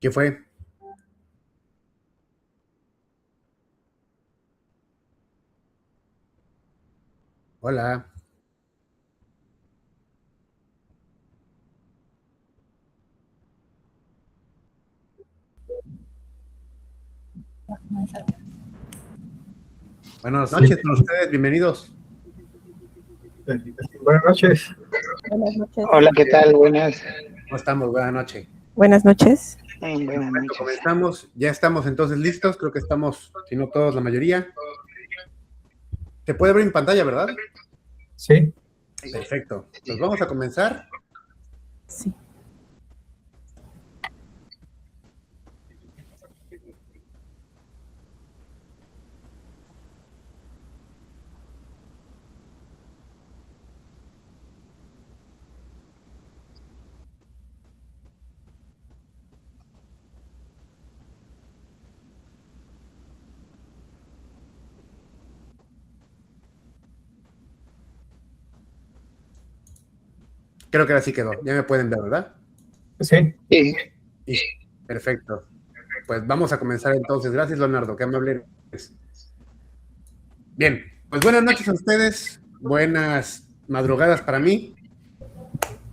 ¿Qué fue? Hola. Buenas Sí. noches con ustedes, bienvenidos. Buenas noches. Buenas noches. Hola, ¿qué tal? Buenas. ¿Cómo estamos? Buenas noches. Buenas noches. Buenas noches. Comenzamos, ya estamos entonces listos, creo que estamos, si no todos, la mayoría. ¿Se puede ver en pantalla, verdad? Sí. Perfecto. Pues vamos a comenzar. Sí. Creo que ahora sí quedó. Ya me pueden ver, ¿verdad? Sí. Sí. Perfecto. Pues vamos a comenzar entonces. Gracias, Leonardo, qué amable eres. Bien, pues buenas noches a ustedes. Buenas madrugadas para mí.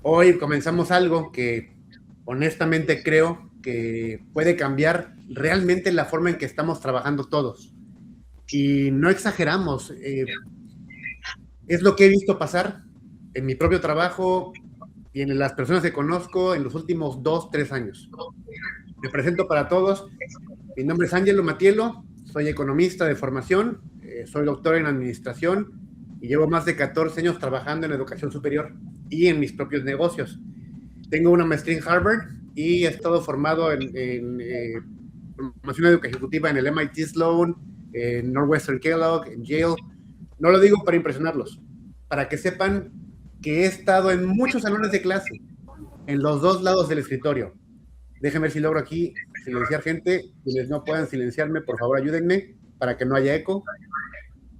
Hoy comenzamos algo que honestamente creo que puede cambiar realmente la forma en que estamos trabajando todos. Y no exageramos. Es lo que he visto pasar en mi propio trabajo y en las personas que conozco en los últimos 2, 3 años. Me presento para todos. Mi nombre es Ángelo Matielo, soy economista de formación, soy doctor en administración y llevo más de 14 años trabajando en educación superior y en mis propios negocios. Tengo una maestría en Harvard y he estado formado en formación ejecutiva en el MIT Sloan, en Northwestern Kellogg, en Yale. No lo digo para impresionarlos, para que sepan que he estado en muchos salones de clase, en los dos lados del escritorio. Déjenme ver si logro aquí silenciar gente. Quienes no puedan silenciarme, por favor, ayúdenme para que no haya eco.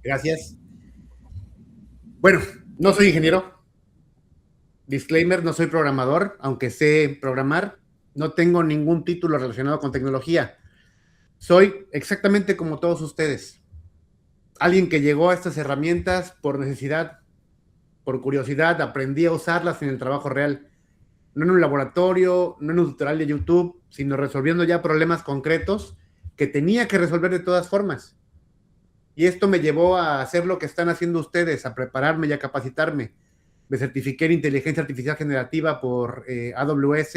Gracias. Bueno, no soy ingeniero. Disclaimer, no soy programador, aunque sé programar. No tengo ningún título relacionado con tecnología. Soy exactamente como todos ustedes. Alguien que llegó a estas herramientas por necesidad, por curiosidad, aprendí a usarlas en el trabajo real. No en un laboratorio, no en un tutorial de YouTube, sino resolviendo ya problemas concretos que tenía que resolver de todas formas. Y esto me llevó a hacer lo que están haciendo ustedes, a prepararme y a capacitarme. Me certifiqué en inteligencia artificial generativa por AWS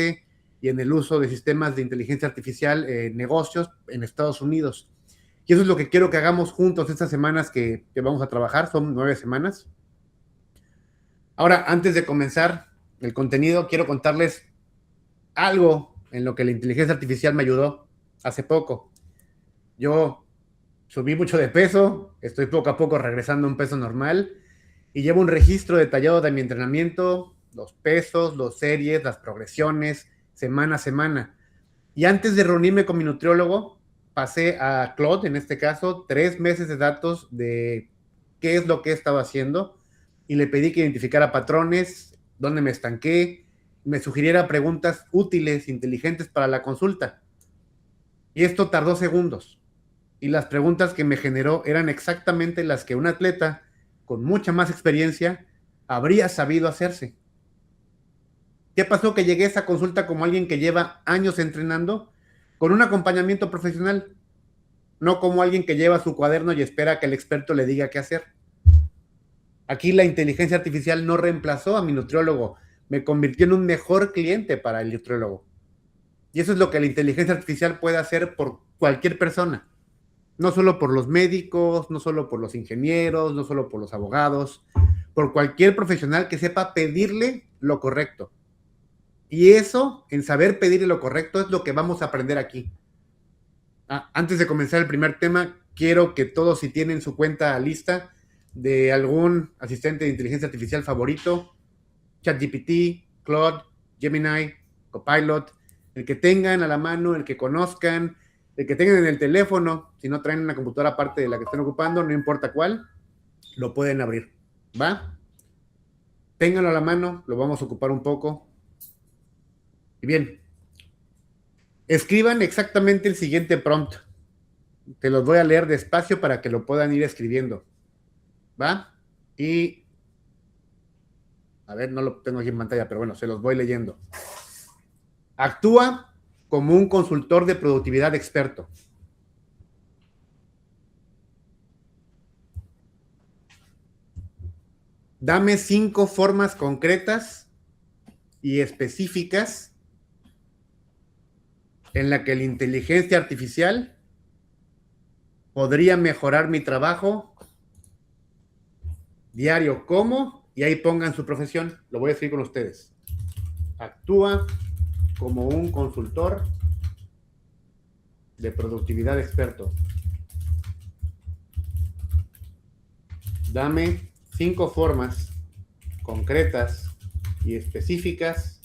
y en el uso de sistemas de inteligencia artificial en negocios en Estados Unidos. Y eso es lo que quiero que hagamos juntos estas semanas que vamos a trabajar, son 9 semanas. Ahora, antes de comenzar el contenido, quiero contarles algo en lo que la inteligencia artificial me ayudó hace poco. Yo subí mucho de peso, estoy poco a poco regresando a un peso normal y llevo un registro detallado de mi entrenamiento, los pesos, las series, las progresiones, semana a semana. Y antes de reunirme con mi nutriólogo, pasé a Claude, en este caso, 3 meses de datos de qué es lo que he estado haciendo y le pedí que identificara patrones, dónde me estanqué, me sugiriera preguntas útiles, inteligentes para la consulta. Y esto tardó segundos. Y las preguntas que me generó eran exactamente las que un atleta con mucha más experiencia habría sabido hacerse. ¿Qué pasó? Que llegué a esa consulta como alguien que lleva años entrenando con un acompañamiento profesional, no como alguien que lleva su cuaderno y espera que el experto le diga qué hacer. Aquí la inteligencia artificial no reemplazó a mi nutriólogo, me convirtió en un mejor cliente para el nutriólogo. Y eso es lo que la inteligencia artificial puede hacer por cualquier persona. No solo por los médicos, no solo por los ingenieros, no solo por los abogados, por cualquier profesional que sepa pedirle lo correcto. Y eso, en saber pedirle lo correcto, es lo que vamos a aprender aquí. Antes de comenzar el primer tema, quiero que todos, si tienen su cuenta lista de algún asistente de inteligencia artificial favorito, ChatGPT, Claude, Gemini, Copilot, el que tengan a la mano, el que conozcan, el que tengan en el teléfono, si no traen una computadora aparte de la que estén ocupando, no importa cuál, lo pueden abrir. ¿Va? Ténganlo a la mano, lo vamos a ocupar un poco. Y bien, Escriban exactamente el siguiente prompt. Te los voy a leer despacio para que lo puedan ir escribiendo. ¿Va? Y... A ver, no lo tengo aquí en pantalla, pero bueno, se los voy leyendo. Actúa como un consultor de productividad experto. Dame 5 formas concretas y específicas en la que la inteligencia artificial podría mejorar mi trabajo diario. ¿Cómo? Y ahí pongan su profesión. Lo voy a escribir con ustedes. Actúa como un consultor de productividad experto. Dame 5 formas concretas y específicas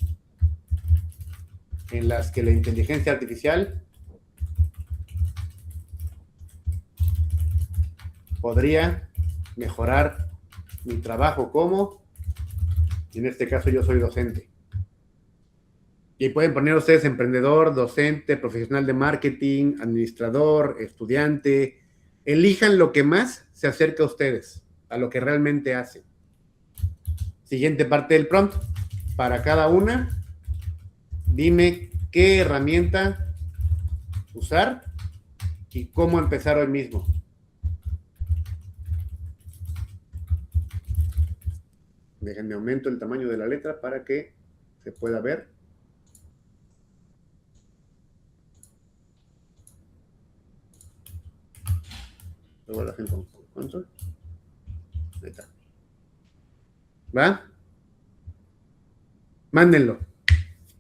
en las que la inteligencia artificial podría mejorar mi trabajo como, en este caso yo soy docente. Y pueden poner ustedes emprendedor, docente, profesional de marketing, administrador, estudiante. Elijan lo que más se acerca a ustedes, a lo que realmente hacen. Siguiente parte del prompt. Para cada una, dime qué herramienta usar y cómo empezar hoy mismo. Déjenme aumento el tamaño de la letra para que se pueda ver. Luego lo hacen con control. Ahí está. ¿Va? Mándenlo.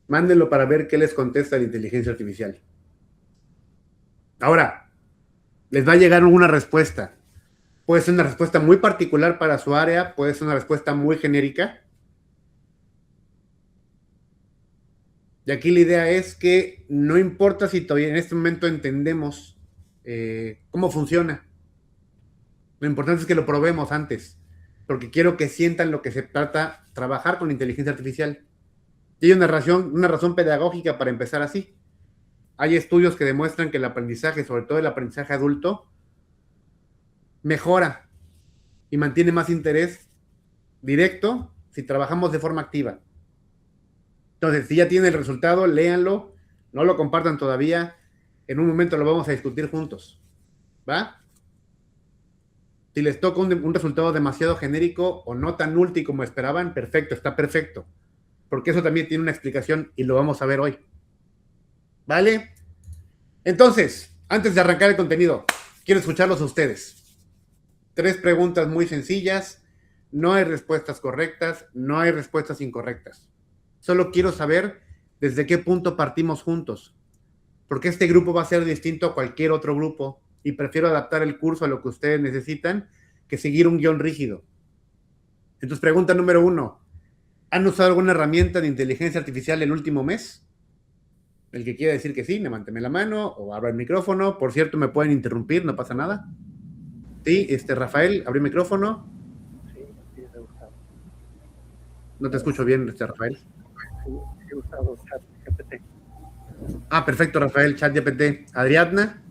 Mándenlo para ver qué les contesta la inteligencia artificial. Ahora, les va a llegar una respuesta. Puede ser una respuesta muy particular para su área, puede ser una respuesta muy genérica. Y aquí la idea es que no importa si todavía en este momento entendemos cómo funciona. Lo importante es que lo probemos antes, porque quiero que sientan lo que se trata trabajar con inteligencia artificial. Y hay una razón pedagógica para empezar así. Hay estudios que demuestran que el aprendizaje, sobre todo el aprendizaje adulto, mejora y mantiene más interés directo si trabajamos de forma activa. Entonces, si ya tienen el resultado, léanlo, no lo compartan todavía, en un momento lo vamos a discutir juntos. ¿Va? Si les toca un resultado demasiado genérico o no tan útil como esperaban, perfecto, está perfecto. Porque eso también tiene una explicación y lo vamos a ver hoy. ¿Vale? Entonces, antes de arrancar el contenido, quiero escucharlos a ustedes. 3 preguntas muy sencillas. No hay respuestas correctas, no hay respuestas incorrectas. Solo quiero saber desde qué punto partimos juntos. Porque este grupo va a ser distinto a cualquier otro grupo y prefiero adaptar el curso a lo que ustedes necesitan que seguir un guión rígido. Entonces, pregunta número 1. ¿Han usado alguna herramienta de inteligencia artificial el último mes? El que quiera decir que sí, levánteme la mano o abra el micrófono. Por cierto, me pueden interrumpir, no pasa nada. Sí, Rafael, abrí el micrófono. Sí, sí, he usado. No te escucho bien, Rafael. Sí, he usado ChatGPT. Ah, perfecto, Rafael, ChatGPT. Adriana.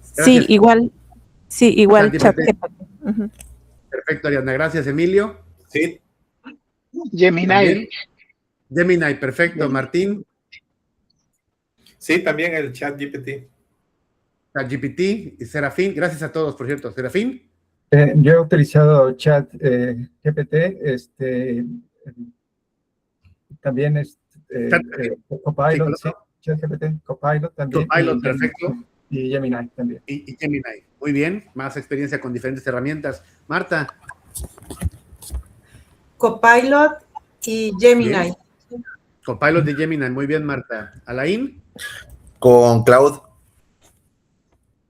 Sí, igual. Sí, igual, ChatGPT. ChatGPT. Uh-huh. Perfecto, Ariadna. Gracias, Emilio. Sí. Gemini. ¿También? Gemini, perfecto. Gemini. Martín. Sí, también el ChatGPT. ChatGPT y Serafín. Gracias a todos, por cierto. Serafín. Yo he utilizado ChatGPT, también Copilot, sí, ChatGPT, Copilot también. Copilot, perfecto. Y Gemini también. Y Gemini. Muy bien. Más experiencia con diferentes herramientas. Marta. Copilot y Gemini. Bien. Copilot de Gemini. Muy bien, Marta. Alain. Con Cloud.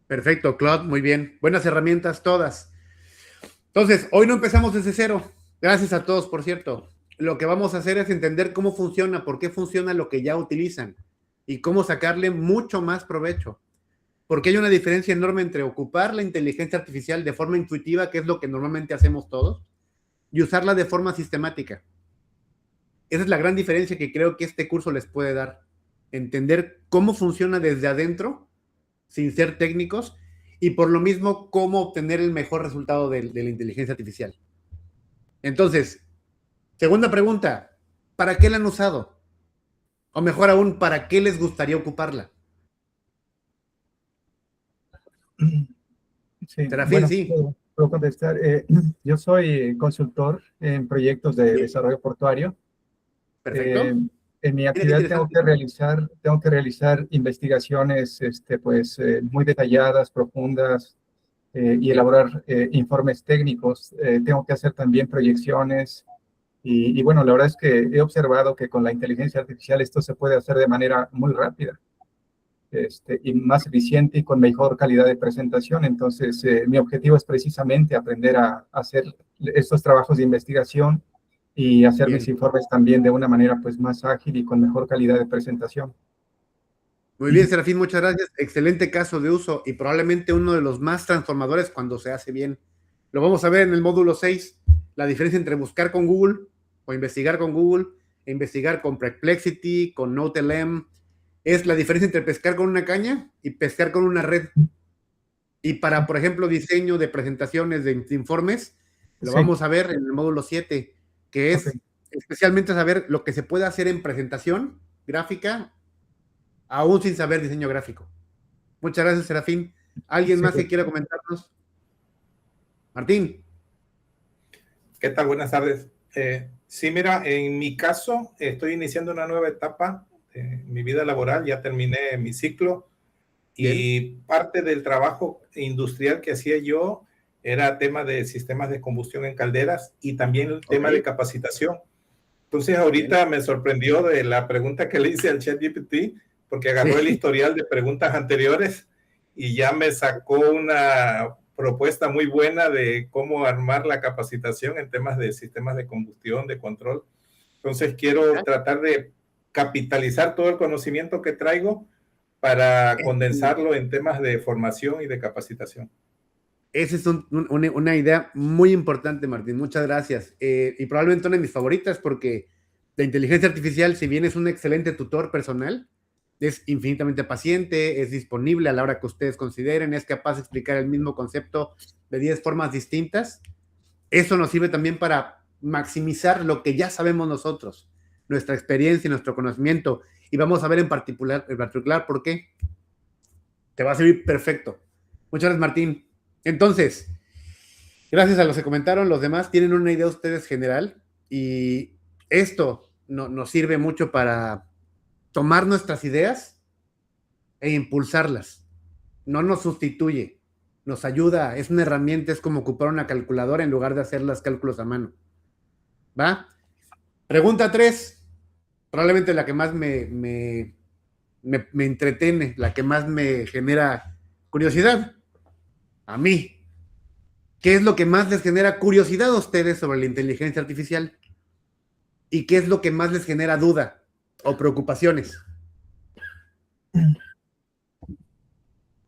Perfecto, Claude. Muy bien. Buenas herramientas todas. Entonces, hoy no empezamos desde cero. Gracias a todos, por cierto. Lo que vamos a hacer es entender cómo funciona, por qué funciona lo que ya utilizan y cómo sacarle mucho más provecho. Porque hay una diferencia enorme entre ocupar la inteligencia artificial de forma intuitiva, que es lo que normalmente hacemos todos, y usarla de forma sistemática. Esa es la gran diferencia que creo que este curso les puede dar. entender cómo funciona desde adentro, sin ser técnicos, y por lo mismo, cómo obtener el mejor resultado de la inteligencia artificial. Entonces, segunda pregunta, ¿para qué la han usado? O mejor aún, ¿para qué les gustaría ocuparla? Sí, Serafín, bueno, sí. puedo contestar. Yo soy consultor en proyectos de desarrollo portuario. Perfecto. En mi Mira qué actividad interesante. tengo que realizar investigaciones muy detalladas, profundas, y elaborar informes técnicos. Tengo que hacer también proyecciones. Y bueno, la verdad es que he observado que con la inteligencia artificial esto se puede hacer de manera muy rápida, y más eficiente y con mejor calidad de presentación. Entonces, mi objetivo es precisamente aprender a hacer estos trabajos de investigación y hacer Bien. mis informes también de una manera pues más ágil y con mejor calidad de presentación. Muy bien, Serafín, muchas gracias. Excelente caso de uso y probablemente uno de los más transformadores cuando se hace bien. Lo vamos a ver en el módulo 6, la diferencia entre buscar con Google o investigar con Google e investigar con Perplexity, con NoteLM. Es la diferencia entre pescar con una caña y pescar con una red. Y para, por ejemplo, diseño de presentaciones, de informes, lo Sí. vamos a ver en el módulo 7, que es Ok. especialmente saber lo que se puede hacer en presentación gráfica, aún sin saber diseño gráfico. Muchas gracias, Serafín. ¿Alguien Sí, más que quiera comentarnos? Martín. ¿Qué tal? Buenas tardes. Sí, mira, en mi caso estoy iniciando una nueva etapa en mi vida laboral, ya terminé mi ciclo y Bien. parte del trabajo industrial que hacía yo era tema de sistemas de combustión en calderas y también el tema de capacitación. Entonces ahorita me sorprendió de la pregunta que le hice al ChatGPT porque agarró el historial de preguntas anteriores y ya me sacó una propuesta muy buena de cómo armar la capacitación en temas de sistemas de combustión, de control. Entonces quiero tratar de capitalizar todo el conocimiento que traigo para condensarlo en temas de formación y de capacitación. Esa es una idea muy importante, Martín. Muchas gracias. Y probablemente una de mis favoritas porque la inteligencia artificial, si bien es un excelente tutor personal, es infinitamente paciente, es disponible a la hora que ustedes consideren, es capaz de explicar el mismo concepto de 10 formas distintas. Eso nos sirve también para maximizar lo que ya sabemos nosotros, nuestra experiencia y nuestro conocimiento. Y vamos a ver en particular por qué. Te va a servir perfecto. Muchas gracias, Martín. Entonces, gracias a los que comentaron, los demás tienen una idea ustedes general y esto nos sirve mucho para tomar nuestras ideas e impulsarlas. No nos sustituye, nos ayuda, es una herramienta, es como ocupar una calculadora en lugar de hacer los cálculos a mano. ¿Va? Pregunta 3, probablemente la que más me entretiene, la que más me genera curiosidad. A mí. ¿Qué es lo que más les genera curiosidad a ustedes sobre la inteligencia artificial? ¿Y qué es lo que más les genera duda o preocupaciones?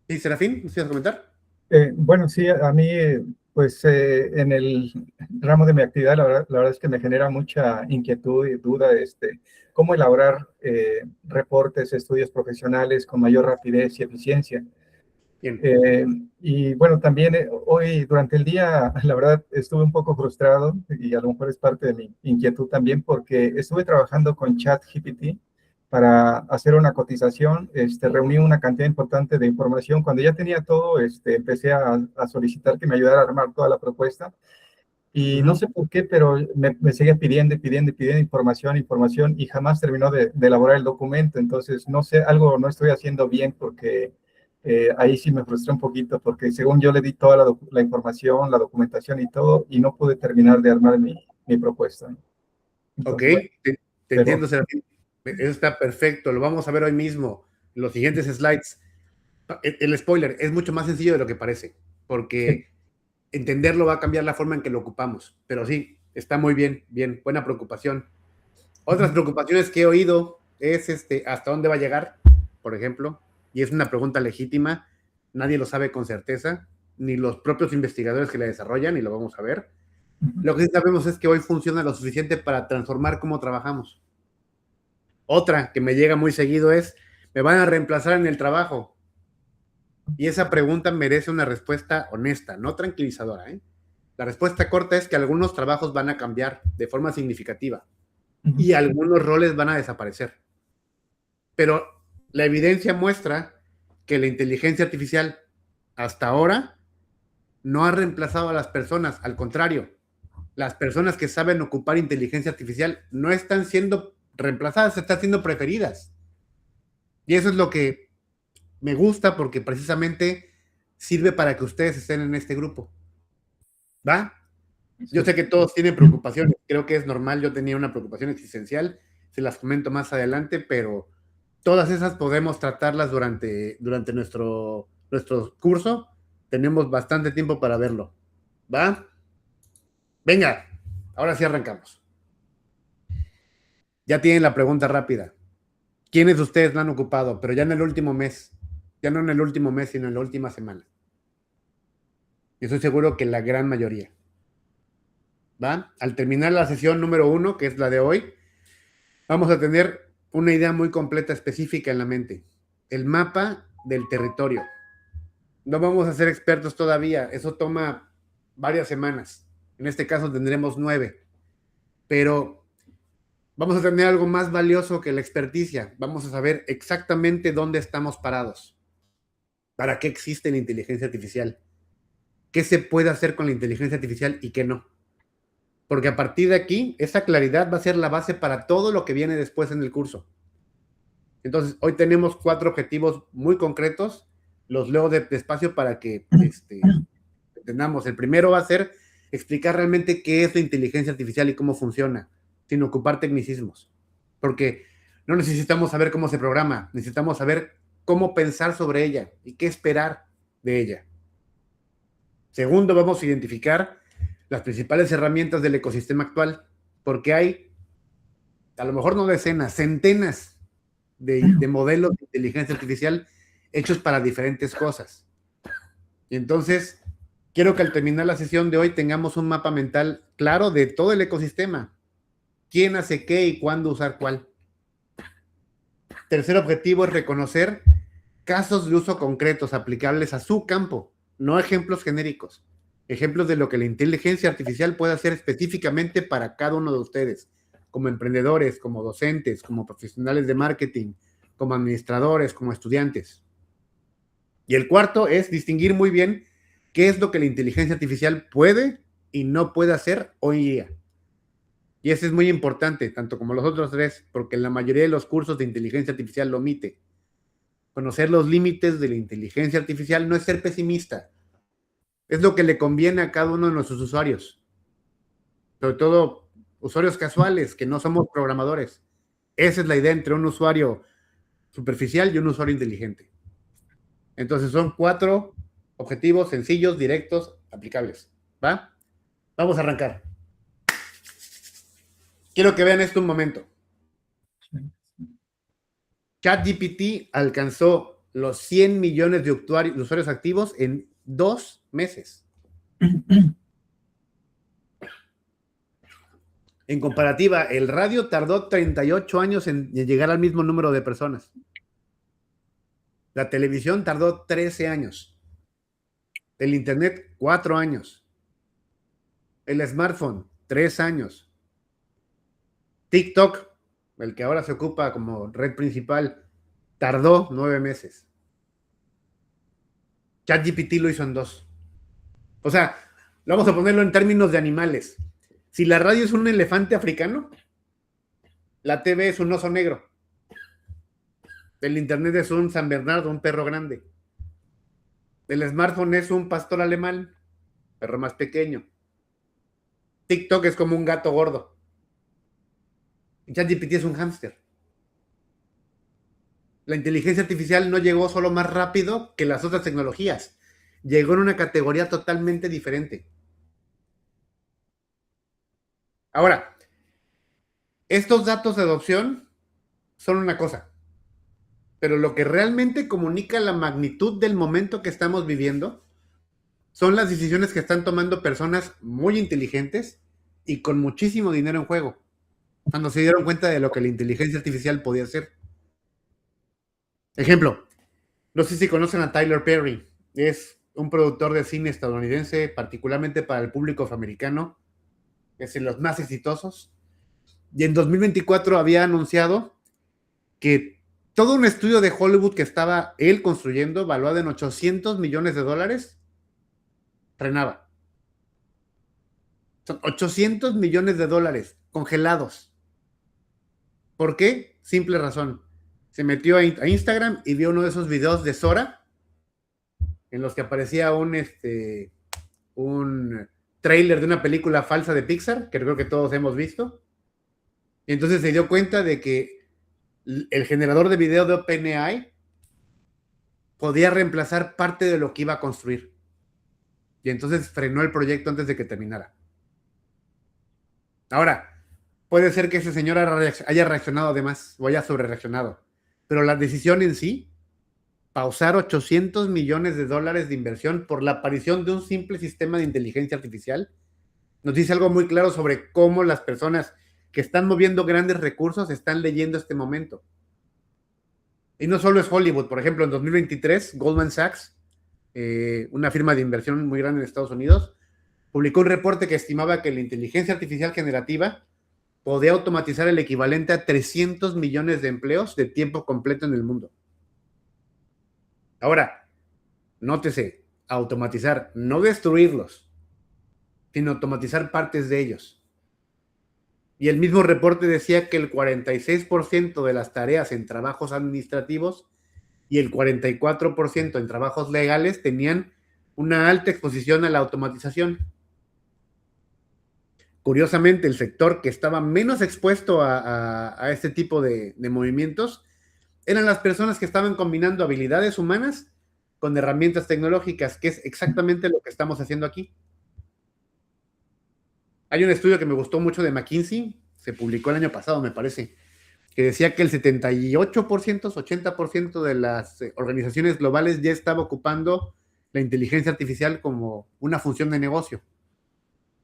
¿Sí, Serafín? ¿Nos ibas a comentar? Bueno, sí, a mí, pues en el ramo de mi actividad, la verdad es que me genera mucha inquietud y duda, cómo elaborar reportes, estudios profesionales con mayor rapidez y eficiencia. Bien. Y bueno, también hoy durante el día, la verdad, estuve un poco frustrado y a lo mejor es parte de mi inquietud también porque estuve trabajando con ChatGPT para hacer una cotización, reuní una cantidad importante de información. Cuando ya tenía todo, empecé a solicitar que me ayudara a armar toda la propuesta. Y no sé por qué, pero me seguía pidiendo información y jamás terminó de elaborar el documento. Entonces, no sé, algo no estoy haciendo bien porque ahí sí me frustré un poquito porque según yo le di toda la información, la documentación y todo, y no pude terminar de armar mi propuesta. Entonces, Ok, bueno, te entiendo, Serafín. Eso está perfecto, lo vamos a ver hoy mismo. Los siguientes slides. El spoiler es mucho más sencillo de lo que parece, porque entenderlo va a cambiar la forma en que lo ocupamos. Pero sí, está muy bien, buena preocupación. Otras preocupaciones que he oído es hasta dónde va a llegar, por ejemplo, y es una pregunta legítima, nadie lo sabe con certeza, ni los propios investigadores que la desarrollan, y lo vamos a ver. Lo que sí sabemos es que hoy funciona lo suficiente para transformar cómo trabajamos. Otra que me llega muy seguido es, ¿me van a reemplazar en el trabajo? Y esa pregunta merece una respuesta honesta, no tranquilizadora, ¿eh? La respuesta corta es que algunos trabajos van a cambiar de forma significativa y algunos roles van a desaparecer. Pero la evidencia muestra que la inteligencia artificial hasta ahora no ha reemplazado a las personas, al contrario, las personas que saben ocupar inteligencia artificial no están siendo reemplazadas, están siendo preferidas. Y eso es lo que me gusta porque precisamente sirve para que ustedes estén en este grupo. ¿Va? Yo sé que todos tienen preocupaciones, creo que es normal, yo tenía una preocupación existencial, se las comento más adelante, pero todas esas podemos tratarlas durante nuestro curso, tenemos bastante tiempo para verlo. ¿Va? Venga, ahora sí arrancamos. Ya tienen la pregunta rápida. ¿Quiénes de ustedes la han ocupado? Pero ya en el último mes, ya no en el último mes, sino en la última semana. Yo estoy seguro que la gran mayoría. ¿Va? Al terminar la sesión número 1, que es la de hoy, vamos a tener una idea muy completa, específica en la mente. El mapa del territorio. No vamos a ser expertos todavía, eso toma varias semanas. En este caso tendremos 9. Pero vamos a tener algo más valioso que la experticia. Vamos a saber exactamente dónde estamos parados. ¿Para qué existe la inteligencia artificial? ¿Qué se puede hacer con la inteligencia artificial y qué no? Porque a partir de aquí, esa claridad va a ser la base para todo lo que viene después en el curso. Entonces, hoy tenemos 4 objetivos muy concretos. Los leo despacio para que entendamos. El primero va a ser explicar realmente qué es la inteligencia artificial y cómo funciona, sin ocupar tecnicismos. Porque no necesitamos saber cómo se programa, necesitamos saber cómo pensar sobre ella y qué esperar de ella. Segundo, vamos a identificar las principales herramientas del ecosistema actual, porque hay, a lo mejor no decenas, centenas de modelos de inteligencia artificial hechos para diferentes cosas. Y entonces, quiero que al terminar la sesión de hoy tengamos un mapa mental claro de todo el ecosistema. ¿Quién hace qué y cuándo usar cuál? Tercer objetivo es reconocer casos de uso concretos aplicables a su campo, no ejemplos genéricos. Ejemplos de lo que la inteligencia artificial puede hacer específicamente para cada uno de ustedes, como emprendedores, como docentes, como profesionales de marketing, como administradores, como estudiantes. Y el cuarto es distinguir muy bien qué es lo que la inteligencia artificial puede y no puede hacer hoy día. Y eso es muy importante, tanto como los otros 3, porque la mayoría de los cursos de inteligencia artificial lo omite. Conocer los límites de la inteligencia artificial no es ser pesimista. Es lo que le conviene a cada uno de nuestros usuarios. Sobre todo usuarios casuales, que no somos programadores. Esa es la idea entre un usuario superficial y un usuario inteligente. Entonces son 4 objetivos sencillos, directos, aplicables. ¿Va? Vamos a arrancar. Quiero que vean esto un momento. ChatGPT alcanzó los 100 millones de usuarios activos en 2 meses. En comparativa, el radio tardó 38 años en llegar al mismo número de personas. La televisión tardó 13 años. El internet, 4 años. El smartphone, 3 años. TikTok, el que ahora se ocupa como red principal, tardó 9 meses. ChatGPT lo hizo en 2. O sea, vamos a ponerlo en términos de animales. Si la radio es un elefante africano, la TV es un oso negro. El internet es un San Bernardo, un perro grande. El smartphone es un pastor alemán, perro más pequeño. TikTok es como un gato gordo. Y ChatGPT es un hámster. La inteligencia artificial no llegó solo más rápido que las otras tecnologías. Llegó en una categoría totalmente diferente. Ahora, estos datos de adopción son una cosa, pero lo que realmente comunica la magnitud del momento que estamos viviendo son las decisiones que están tomando personas muy inteligentes y con muchísimo dinero en juego. cuando se dieron cuenta de lo que la inteligencia artificial podía hacer. Ejemplo, no sé si conocen a Tyler Perry, es un productor de cine estadounidense, particularmente para el público afroamericano, es de los más exitosos, y en 2024 había anunciado que todo un estudio de Hollywood que estaba él construyendo, valuado en $800 millones, frenaba. Son $800 millones congelados. ¿Por qué? Simple razón. Se metió a Instagram y vio uno de esos videos de Sora en los que aparecía un tráiler de una película falsa de Pixar, que creo que todos hemos visto. Y entonces se dio cuenta de que el generador de video de OpenAI podía reemplazar parte de lo que iba a construir. Y entonces frenó el proyecto antes de que terminara. Ahora, puede ser que ese señor haya reaccionado de más o haya sobrereaccionado, pero la decisión en sí, pausar $800 millones de inversión por la aparición de un simple sistema de inteligencia artificial, nos dice algo muy claro sobre cómo las personas que están moviendo grandes recursos están leyendo este momento. Y no solo es Hollywood, por ejemplo, en 2023, Goldman Sachs, una firma de inversión muy grande en Estados Unidos, publicó un reporte que estimaba que la inteligencia artificial generativa podía automatizar el equivalente a 300 millones de empleos de tiempo completo en el mundo. Ahora, nótese, automatizar, no destruirlos, sino automatizar partes de ellos. Y el mismo reporte decía que el 46% de las tareas en trabajos administrativos y el 44% en trabajos legales tenían una alta exposición a la automatización. Curiosamente, el sector que estaba menos expuesto a este tipo de movimientos eran las personas que estaban combinando habilidades humanas con herramientas tecnológicas, que es exactamente lo que estamos haciendo aquí. Hay un estudio que me gustó mucho de McKinsey, se publicó el año pasado, me parece, que decía que el 78%, 80% de las organizaciones globales ya estaba ocupando la inteligencia artificial como una función de negocio.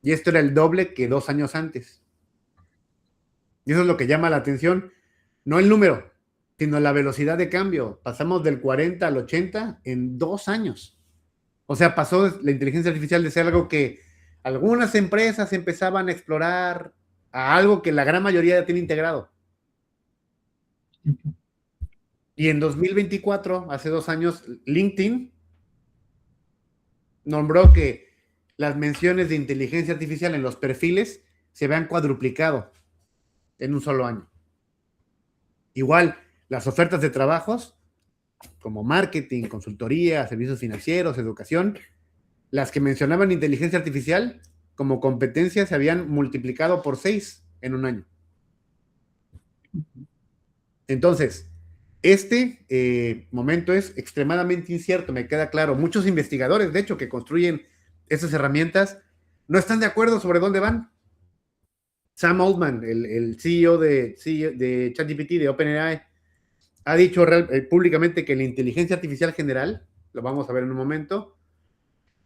Y esto era el doble que 2 años antes. Y eso es lo que llama la atención, no el número, sino la velocidad de cambio. Pasamos del 40 al 80 en 2 años. O sea, pasó la inteligencia artificial de ser algo que algunas empresas empezaban a explorar a algo que la gran mayoría ya tiene integrado. Y en 2024, hace 2 años, LinkedIn nombró que las menciones de inteligencia artificial en los perfiles se habían cuadruplicado en un solo año. Igual, las ofertas de trabajos, como marketing, consultoría, servicios financieros, educación, las que mencionaban inteligencia artificial como competencia se habían multiplicado por 6 en un año. Entonces, este momento es extremadamente incierto, me queda claro. Muchos investigadores, de hecho, que construyen estas herramientas, no están de acuerdo sobre dónde van. Sam Altman, el CEO de ChatGPT, de OpenAI, ha dicho públicamente que la inteligencia artificial general, lo vamos a ver en un momento,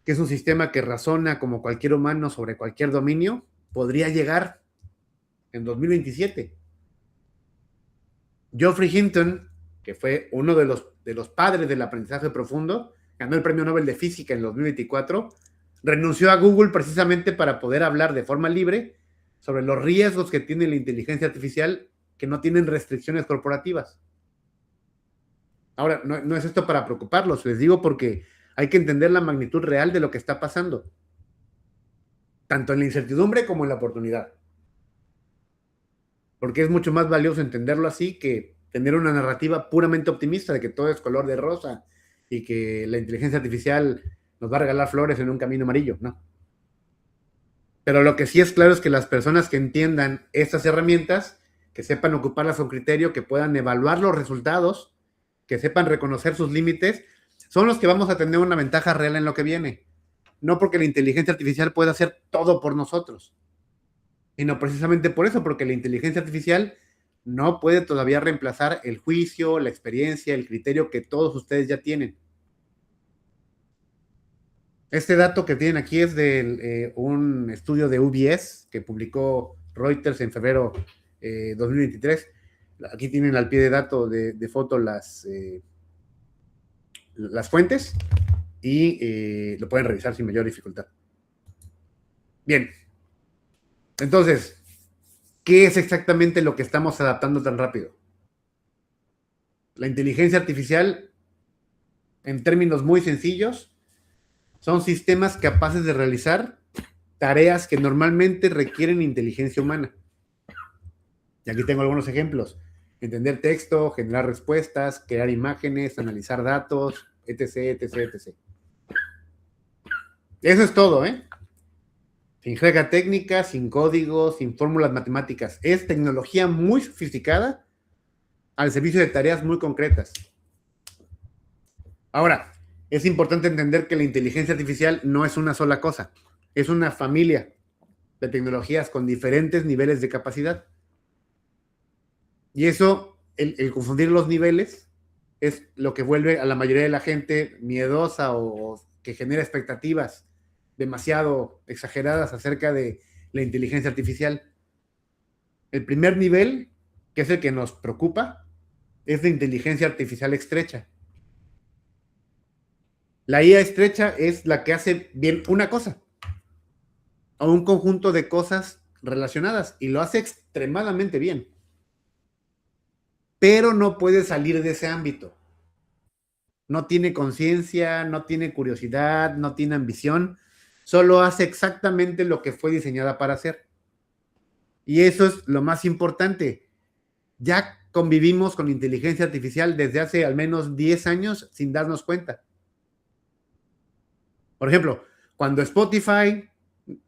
que es un sistema que razona como cualquier humano sobre cualquier dominio, podría llegar en 2027. Geoffrey Hinton, que fue uno de los padres del aprendizaje profundo, ganó el premio Nobel de Física en 2024, renunció a Google precisamente para poder hablar de forma libre sobre los riesgos que tiene la inteligencia artificial que no tienen restricciones corporativas. Ahora, no es esto para preocuparlos, les digo porque hay que entender la magnitud real de lo que está pasando, tanto en la incertidumbre como en la oportunidad. Porque es mucho más valioso entenderlo así que tener una narrativa puramente optimista de que todo es color de rosa y que la inteligencia artificial nos va a regalar flores en un camino amarillo, ¿no? Pero lo que sí es claro es que las personas que entiendan estas herramientas, que sepan ocuparlas con criterio, que puedan evaluar los resultados, que sepan reconocer sus límites, son los que vamos a tener una ventaja real en lo que viene. No porque la inteligencia artificial pueda hacer todo por nosotros, sino precisamente por eso, porque la inteligencia artificial no puede todavía reemplazar el juicio, la experiencia, el criterio que todos ustedes ya tienen. Este dato que tienen aquí es de un estudio de UBS que publicó Reuters en febrero 2023. Aquí tienen al pie de dato de foto las fuentes y lo pueden revisar sin mayor dificultad. Bien. Entonces, ¿qué es exactamente lo que estamos adaptando tan rápido? La inteligencia artificial, en términos muy sencillos, son sistemas capaces de realizar tareas que normalmente requieren inteligencia humana. Y aquí tengo algunos ejemplos. Entender texto, generar respuestas, crear imágenes, analizar datos, etc, etc, etc. Eso es todo, ¿eh? Sin jerga técnica, sin código, sin fórmulas matemáticas. Es tecnología muy sofisticada al servicio de tareas muy concretas. Ahora, es importante entender que la inteligencia artificial no es una sola cosa. Es una familia de tecnologías con diferentes niveles de capacidad. Y eso, el confundir los niveles, es lo que vuelve a la mayoría de la gente miedosa o que genera expectativas demasiado exageradas acerca de la inteligencia artificial. El primer nivel, que es el que nos preocupa, es de inteligencia artificial estrecha. La IA estrecha es la que hace bien una cosa o un conjunto de cosas relacionadas y lo hace extremadamente bien. Pero no puede salir de ese ámbito. No tiene conciencia, no tiene curiosidad, no tiene ambición, solo hace exactamente lo que fue diseñada para hacer. Y eso es lo más importante. Ya convivimos con inteligencia artificial desde hace al menos 10 años sin darnos cuenta. Por ejemplo, cuando Spotify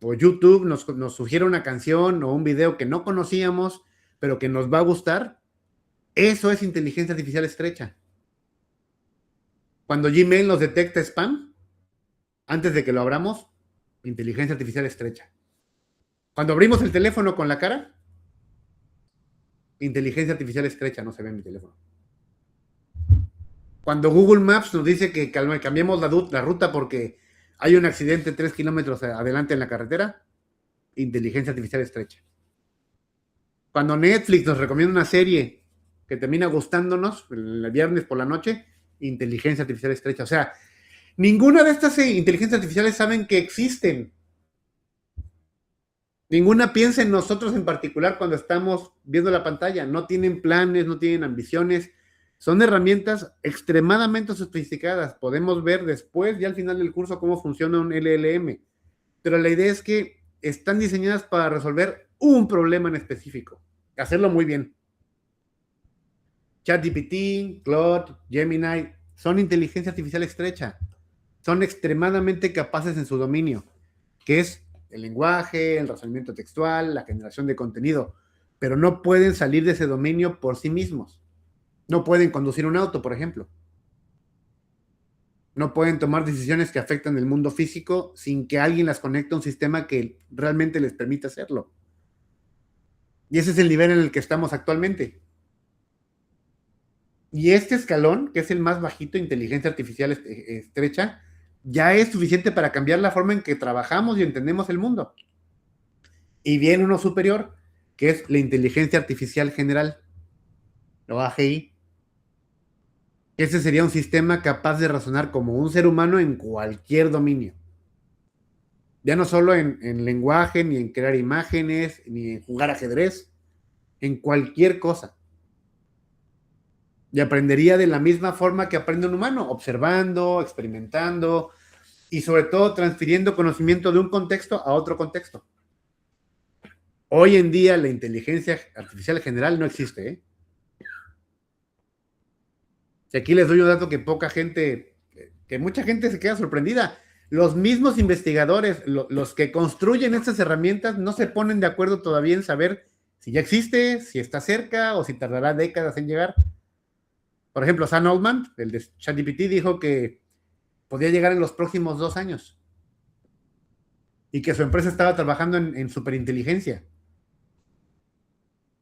o YouTube nos sugiere una canción o un video que no conocíamos, pero que nos va a gustar, eso es inteligencia artificial estrecha. Cuando Gmail nos detecta spam, antes de que lo abramos, inteligencia artificial estrecha. Cuando abrimos el teléfono con la cara, inteligencia artificial estrecha, no se ve en mi teléfono. Cuando Google Maps nos dice que cambiemos la ruta porque hay un accidente 3 kilómetros adelante en la carretera, inteligencia artificial estrecha. Cuando Netflix nos recomienda una serie que termina gustándonos el viernes por la noche, inteligencia artificial estrecha. O sea, ninguna de estas inteligencias artificiales saben que existen. Ninguna piensa en nosotros en particular cuando estamos viendo la pantalla. No tienen planes, no tienen ambiciones. Son herramientas extremadamente sofisticadas. Podemos ver después, ya al final del curso, cómo funciona un LLM. Pero la idea es que están diseñadas para resolver un problema en específico. Hacerlo muy bien. ChatGPT, Claude, Gemini, son inteligencia artificial estrecha. Son extremadamente capaces en su dominio, que es el lenguaje, el razonamiento textual, la generación de contenido, pero no pueden salir de ese dominio por sí mismos. No pueden conducir un auto, por ejemplo. No pueden tomar decisiones que afectan el mundo físico sin que alguien las conecte a un sistema que realmente les permita hacerlo. Y ese es el nivel en el que estamos actualmente. Y este escalón, que es el más bajito, inteligencia artificial estrecha, ya es suficiente para cambiar la forma en que trabajamos y entendemos el mundo. Y viene uno superior, que es la inteligencia artificial general, o AGI. Ese sería un sistema capaz de razonar como un ser humano en cualquier dominio. Ya no solo en lenguaje, ni en crear imágenes, ni en jugar ajedrez, en cualquier cosa. Y aprendería de la misma forma que aprende un humano, observando, experimentando y sobre todo transfiriendo conocimiento de un contexto a otro contexto. Hoy en día la inteligencia artificial general no existe, ¿eh? Y aquí les doy un dato que mucha gente se queda sorprendida. Los mismos investigadores, los que construyen estas herramientas, no se ponen de acuerdo todavía en saber si ya existe, si está cerca o si tardará décadas en llegar. Por ejemplo, Sam Altman, el de ChatGPT, dijo que podía llegar en los próximos 2 años y que su empresa estaba trabajando en superinteligencia.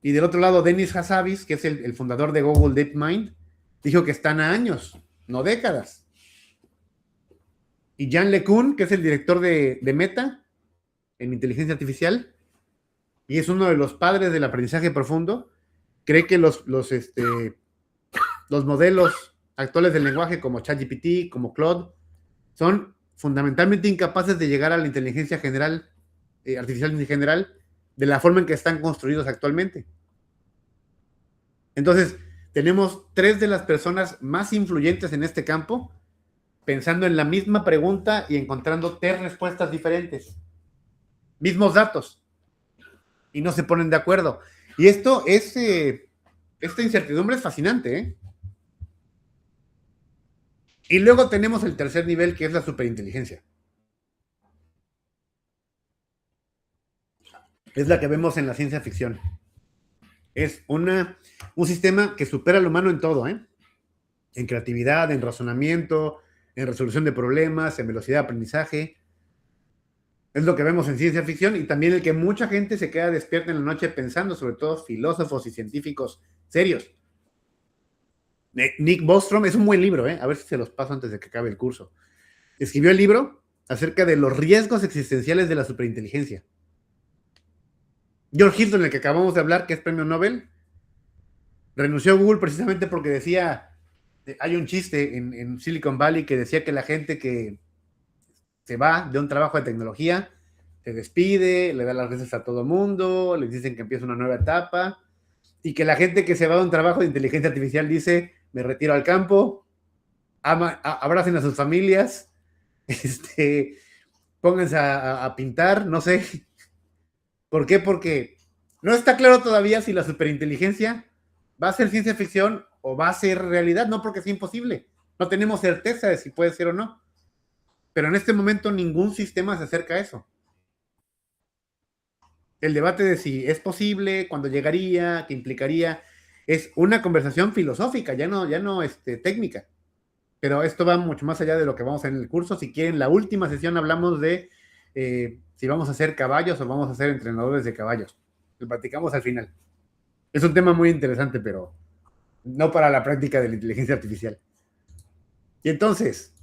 Y del otro lado, Denis Hassabis, que es el fundador de Google DeepMind, dijo que están a años, no décadas. Y Yann LeCun, que es el director de Meta en inteligencia artificial, y es uno de los padres del aprendizaje profundo, cree que los modelos actuales del lenguaje como ChatGPT, como Claude, son fundamentalmente incapaces de llegar a la inteligencia general, artificial en general, de la forma en que están construidos actualmente. Entonces, tenemos 3 de las personas más influyentes en este campo pensando en la misma pregunta y encontrando 3 respuestas diferentes. Mismos datos. Y no se ponen de acuerdo. Y esto es, esta incertidumbre es fascinante, ¿eh? Y luego tenemos el tercer nivel, que es la superinteligencia. Es la que vemos en la ciencia ficción. Es un sistema que supera al humano en todo, ¿eh? En creatividad, en razonamiento, en resolución de problemas, en velocidad de aprendizaje. Es lo que vemos en ciencia ficción y también el que mucha gente se queda despierta en la noche pensando, sobre todo filósofos y científicos serios. Nick Bostrom es un buen libro, ¿eh? A ver si se los paso antes de que acabe el curso. Escribió el libro acerca de los riesgos existenciales de la superinteligencia. George Hilton, el que acabamos de hablar, que es premio Nobel, renunció a Google precisamente porque decía, hay un chiste en Silicon Valley que decía que la gente que se va de un trabajo de tecnología se despide, le da las gracias a todo mundo, les dicen que empieza una nueva etapa, y que la gente que se va de un trabajo de inteligencia artificial dice, me retiro al campo, abracen a sus familias, pónganse a pintar, no sé. ¿Por qué? Porque no está claro todavía si la superinteligencia va a ser ciencia ficción o va a ser realidad, no porque sea imposible. No tenemos certeza de si puede ser o no. Pero en este momento ningún sistema se acerca a eso. El debate de si es posible, cuándo llegaría, qué implicaría, es una conversación filosófica, ya no técnica. Pero esto va mucho más allá de lo que vamos a hacer en el curso. Si quieren, la última sesión hablamos de si vamos a hacer caballos o vamos a ser entrenadores de caballos. Lo platicamos al final. Es un tema muy interesante, pero no para la práctica de la inteligencia artificial. Y entonces,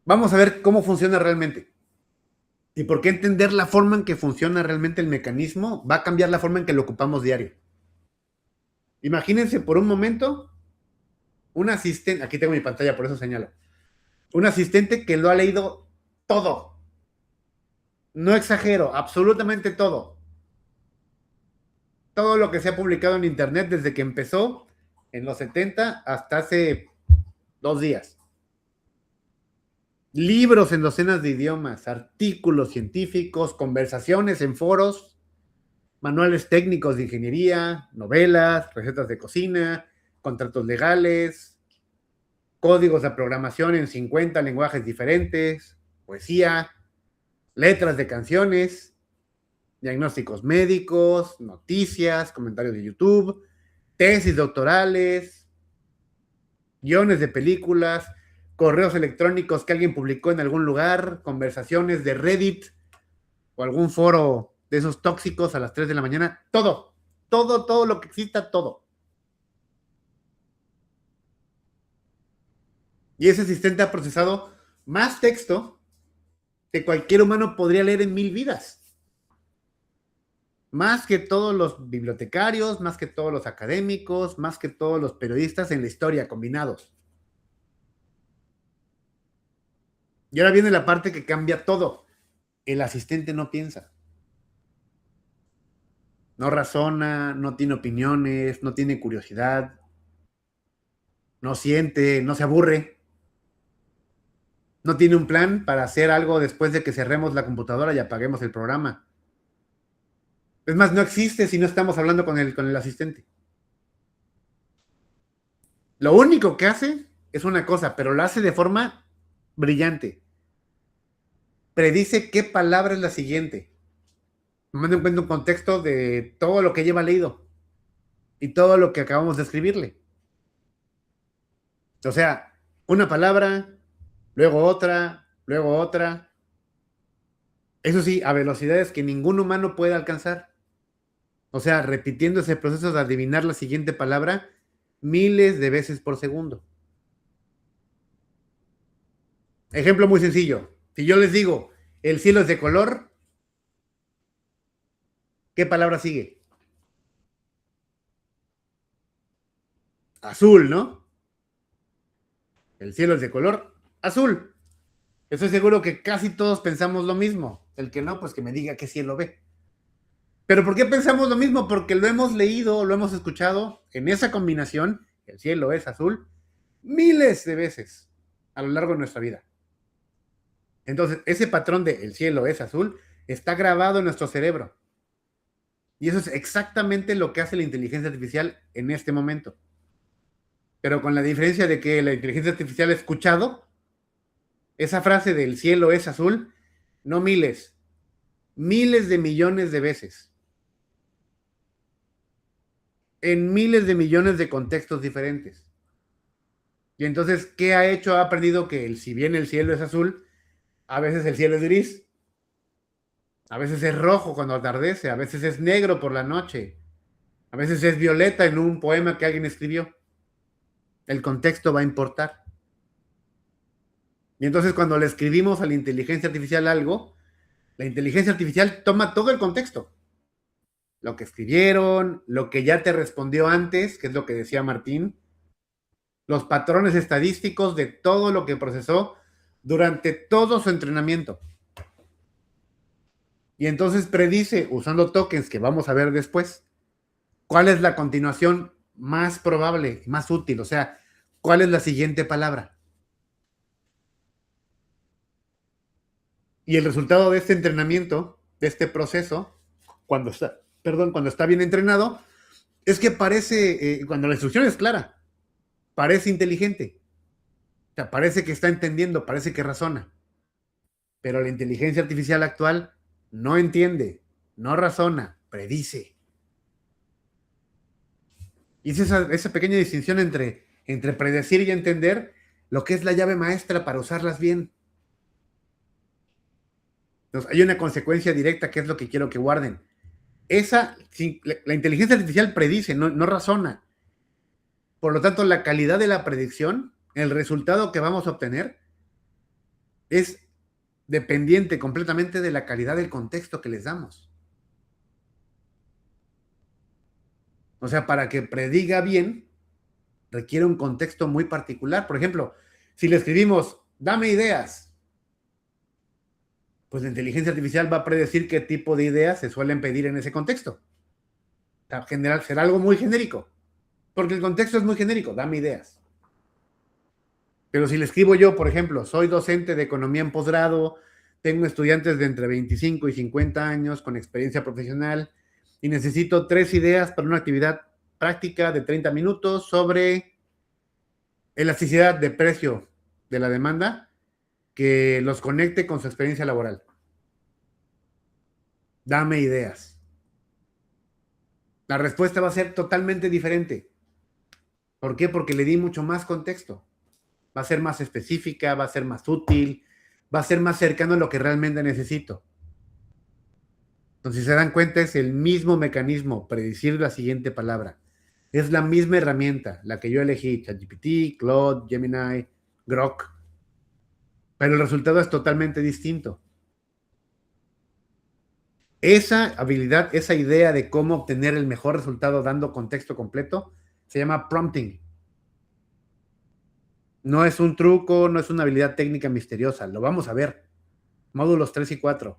vamos a ver cómo funciona realmente. Y por qué entender la forma en que funciona realmente el mecanismo va a cambiar la forma en que lo ocupamos diario. Imagínense por un momento un asistente, aquí tengo mi pantalla, por eso señalo, un asistente que lo ha leído todo. No exagero, absolutamente todo. Todo lo que se ha publicado en internet desde que empezó en los 70 hasta hace 2 días. Libros en docenas de idiomas, artículos científicos, conversaciones en foros, manuales técnicos de ingeniería, novelas, recetas de cocina, contratos legales, códigos de programación en 50 lenguajes diferentes, poesía, letras de canciones, diagnósticos médicos, noticias, comentarios de YouTube, tesis doctorales, guiones de películas, correos electrónicos que alguien publicó en algún lugar, conversaciones de Reddit o algún foro de esos tóxicos a las 3 de la mañana, todo lo que exista, todo. Y ese asistente ha procesado más texto que cualquier humano podría leer en 1000 vidas. Más que todos los bibliotecarios, más que todos los académicos, más que todos los periodistas en la historia combinados. Y ahora viene la parte que cambia todo. El asistente no piensa. No razona, no tiene opiniones, no tiene curiosidad, no siente, no se aburre. No tiene un plan para hacer algo después de que cerremos la computadora y apaguemos el programa. Es más, no existe si no estamos hablando con el asistente. Lo único que hace es una cosa, pero lo hace de forma brillante. Predice qué palabra es la siguiente. Tomando en cuenta un contexto de todo lo que lleva leído y todo lo que acabamos de escribirle. O sea, una palabra, luego otra, luego otra. Eso sí, a velocidades que ningún humano puede alcanzar. O sea, repitiendo ese proceso de adivinar la siguiente palabra miles de veces por segundo. Ejemplo muy sencillo. Si yo les digo, el cielo es de color, ¿Qué palabra sigue? Azul, ¿no? El cielo es de color azul. Estoy seguro que casi todos pensamos lo mismo. El que no, pues que me diga qué cielo ve. ¿Pero por qué pensamos lo mismo? Porque lo hemos leído, lo hemos escuchado en esa combinación, el cielo es azul, miles de veces a lo largo de nuestra vida. Entonces, ese patrón de el cielo es azul está grabado en nuestro cerebro. Y eso es exactamente lo que hace la inteligencia artificial en este momento. Pero con la diferencia de que la inteligencia artificial ha escuchado esa frase del cielo es azul, no miles, miles de millones de veces. En miles de millones de contextos diferentes. Y entonces, ¿qué ha hecho? Ha aprendido que si bien el cielo es azul, a veces el cielo es gris, a veces es rojo cuando atardece, a veces es negro por la noche, a veces es violeta en un poema que alguien escribió. El contexto va a importar. Y entonces cuando le escribimos a la inteligencia artificial algo, la inteligencia artificial toma todo el contexto. Lo que escribieron, lo que ya te respondió antes, que es lo que decía Martín, los patrones estadísticos de todo lo que procesó durante todo su entrenamiento. Y entonces predice, usando tokens que vamos a ver después, cuál es la continuación más probable, más útil, o sea, cuál es la siguiente palabra. Y el resultado de este entrenamiento, de este proceso, cuando está bien entrenado, es que parece, cuando la instrucción es clara, parece inteligente. O sea, parece que está entendiendo, parece que razona. Pero la inteligencia artificial actual no entiende, no razona, predice. Y es esa pequeña distinción entre predecir y entender lo que es la llave maestra para usarlas bien. Entonces, hay una consecuencia directa que es lo que quiero que guarden. La inteligencia artificial predice, no razona. Por lo tanto, la calidad de la predicción, el resultado que vamos a obtener, es dependiente completamente de la calidad del contexto que les damos. O sea, para que prediga bien, requiere un contexto muy particular. Por ejemplo, si le escribimos, dame ideas, pues la inteligencia artificial va a predecir qué tipo de ideas se suelen pedir en ese contexto. En general, será algo muy genérico, porque el contexto es muy genérico, dame ideas. Pero si le escribo yo, por ejemplo, soy docente de economía en posgrado, tengo estudiantes de entre 25 y 50 años con experiencia profesional y necesito 3 ideas para una actividad práctica de 30 minutos sobre elasticidad de precio de la demanda que los conecte con su experiencia laboral. Dame ideas. La respuesta va a ser totalmente diferente. ¿Por qué? Porque le di mucho más contexto. Va a ser más específica, va a ser más útil, va a ser más cercano a lo que realmente necesito. Entonces, si se dan cuenta, es el mismo mecanismo, predecir la siguiente palabra. Es la misma herramienta, la que yo elegí, ChatGPT, Claude, Gemini, Grok. Pero el resultado es totalmente distinto. Esa habilidad, esa idea de cómo obtener el mejor resultado dando contexto completo, se llama prompting. No es un truco, no es una habilidad técnica misteriosa, lo vamos a ver. Módulos 3 y 4.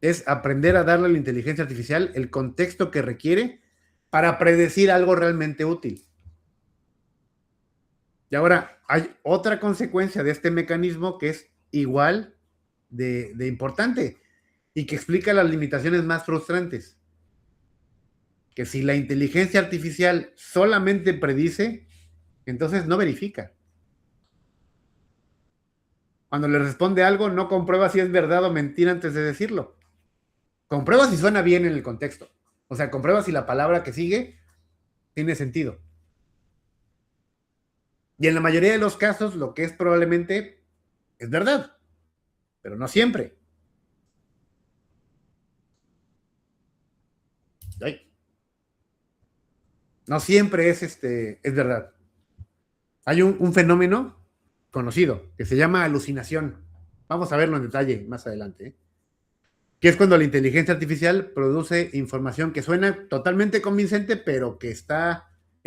Es aprender a darle a la inteligencia artificial el contexto que requiere para predecir algo realmente útil. Y ahora, hay otra consecuencia de este mecanismo que es igual de importante y que explica las limitaciones más frustrantes. Que si la inteligencia artificial solamente predice, entonces no verifica. Cuando le responde algo, no comprueba si es verdad o mentira antes de decirlo. Comprueba si suena bien en el contexto. O sea, comprueba si la palabra que sigue tiene sentido. Y en la mayoría de los casos, lo que es probablemente es verdad, pero no siempre. Ay. No siempre es verdad. Hay un fenómeno conocido que se llama alucinación. Vamos a verlo en detalle más adelante. que es cuando la inteligencia artificial produce información que suena totalmente convincente, pero que es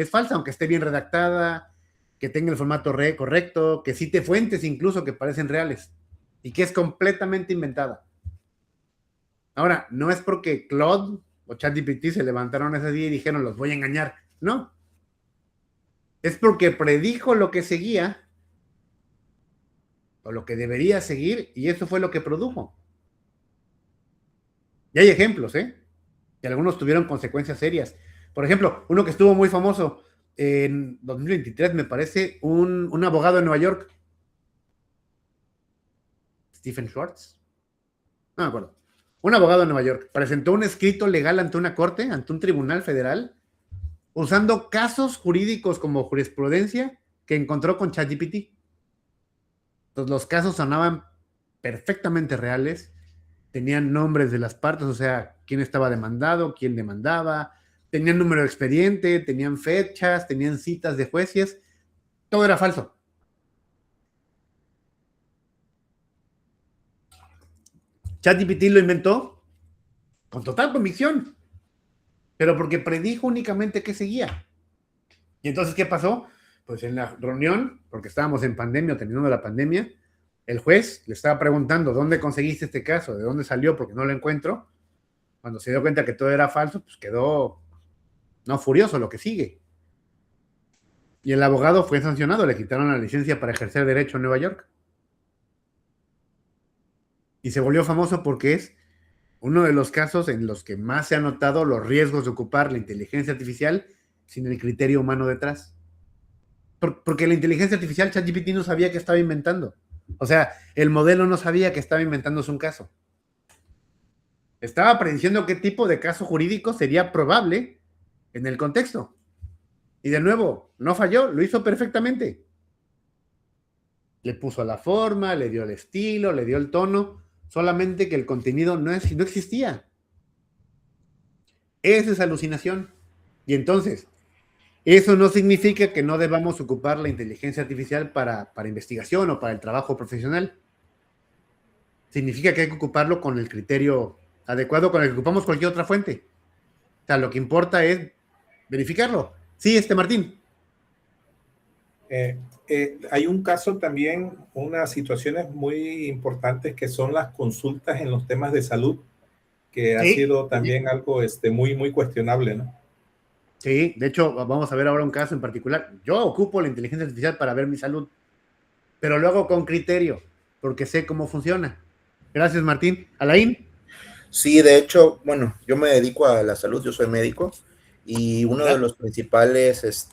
falsa, aunque esté bien redactada, que tenga el formato correcto, que cite fuentes incluso que parecen reales y que es completamente inventada. Ahora, no es porque Claude o ChatGPT se levantaron ese día y dijeron, los voy a engañar. No. Es porque predijo lo que seguía o lo que debería seguir y eso fue lo que produjo. Y hay ejemplos, ¿eh? Que algunos tuvieron consecuencias serias. Por ejemplo, uno que estuvo muy famoso en 2023, me parece, un abogado en Nueva York. Stephen Schwartz. No me acuerdo. Un abogado en Nueva York presentó un escrito legal ante una corte, ante un tribunal federal, usando casos jurídicos como jurisprudencia que encontró con ChatGPT. Entonces, los casos sonaban perfectamente reales, tenían nombres de las partes, o sea, quién estaba demandado, quién demandaba, tenían número de expediente, tenían fechas, tenían citas de jueces, todo era falso. ChatGPT lo inventó con total convicción, pero porque predijo únicamente qué seguía. Y entonces, ¿qué pasó? Pues en la reunión, porque estábamos en pandemia, terminando la pandemia, el juez le estaba preguntando, ¿dónde conseguiste este caso? ¿De dónde salió? Porque no lo encuentro. Cuando se dio cuenta que todo era falso, pues quedó, no furioso, lo que sigue. Y el abogado fue sancionado, le quitaron la licencia para ejercer derecho en Nueva York. Y se volvió famoso porque es uno de los casos en los que más se han notado los riesgos de ocupar la inteligencia artificial sin el criterio humano detrás. Porque la inteligencia artificial, ChatGPT no sabía que estaba inventando. O sea, el modelo no sabía que estaba inventándose un caso. Estaba prediciendo qué tipo de caso jurídico sería probable en el contexto. Y de nuevo, no falló, lo hizo perfectamente. Le puso la forma, le dio el estilo, le dio el tono, solamente que el contenido no existía. Esa es alucinación. Y entonces, eso no significa que no debamos ocupar la inteligencia artificial para investigación o para el trabajo profesional. Significa que hay que ocuparlo con el criterio adecuado con el que ocupamos cualquier otra fuente. O sea, lo que importa es verificarlo. Sí, Martín. Hay un caso también, unas situaciones muy importantes que son las consultas en los temas de salud, que ha sido también algo muy, muy cuestionable, ¿no? Sí, de hecho, vamos a ver ahora un caso en particular. Yo ocupo la inteligencia artificial para ver mi salud, pero lo hago con criterio, porque sé cómo funciona. Gracias, Martín. ¿Alain? Sí, de hecho, bueno, yo me dedico a la salud, yo soy médico, y uno de los principales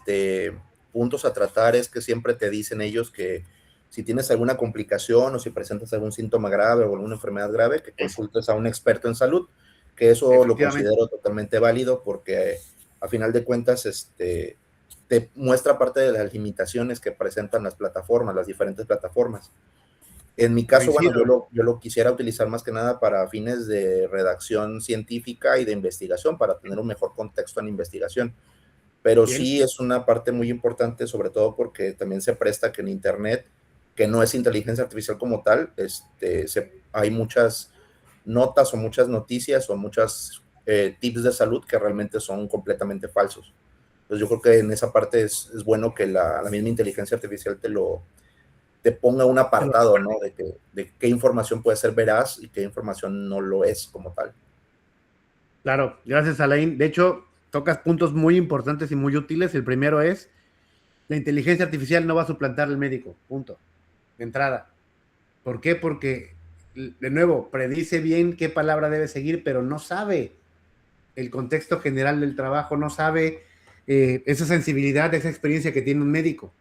puntos a tratar es que siempre te dicen ellos que si tienes alguna complicación o si presentas algún síntoma grave o alguna enfermedad grave, que consultes a un experto en salud, que eso lo considero totalmente válido porque a final de cuentas te muestra parte de las limitaciones que presentan las plataformas, las diferentes plataformas. En mi caso, bueno, yo lo quisiera utilizar más que nada para fines de redacción científica y de investigación, para tener un mejor contexto en investigación. Pero sí es una parte muy importante, sobre todo porque también se presta que en Internet, que no es inteligencia artificial como tal, hay muchas notas o muchas noticias o muchos tips de salud que realmente son completamente falsos. Entonces yo creo que en esa parte es bueno que la misma inteligencia artificial te ponga un apartado, ¿no? De qué información puede ser veraz y qué información no lo es como tal. Claro, gracias, Alain. De hecho, tocas puntos muy importantes y muy útiles. El primero es, la inteligencia artificial no va a suplantar al médico, punto, de entrada. ¿Por qué? Porque, de nuevo, predice bien qué palabra debe seguir, pero no sabe el contexto general del trabajo, no sabe esa sensibilidad, esa experiencia que tiene un médico.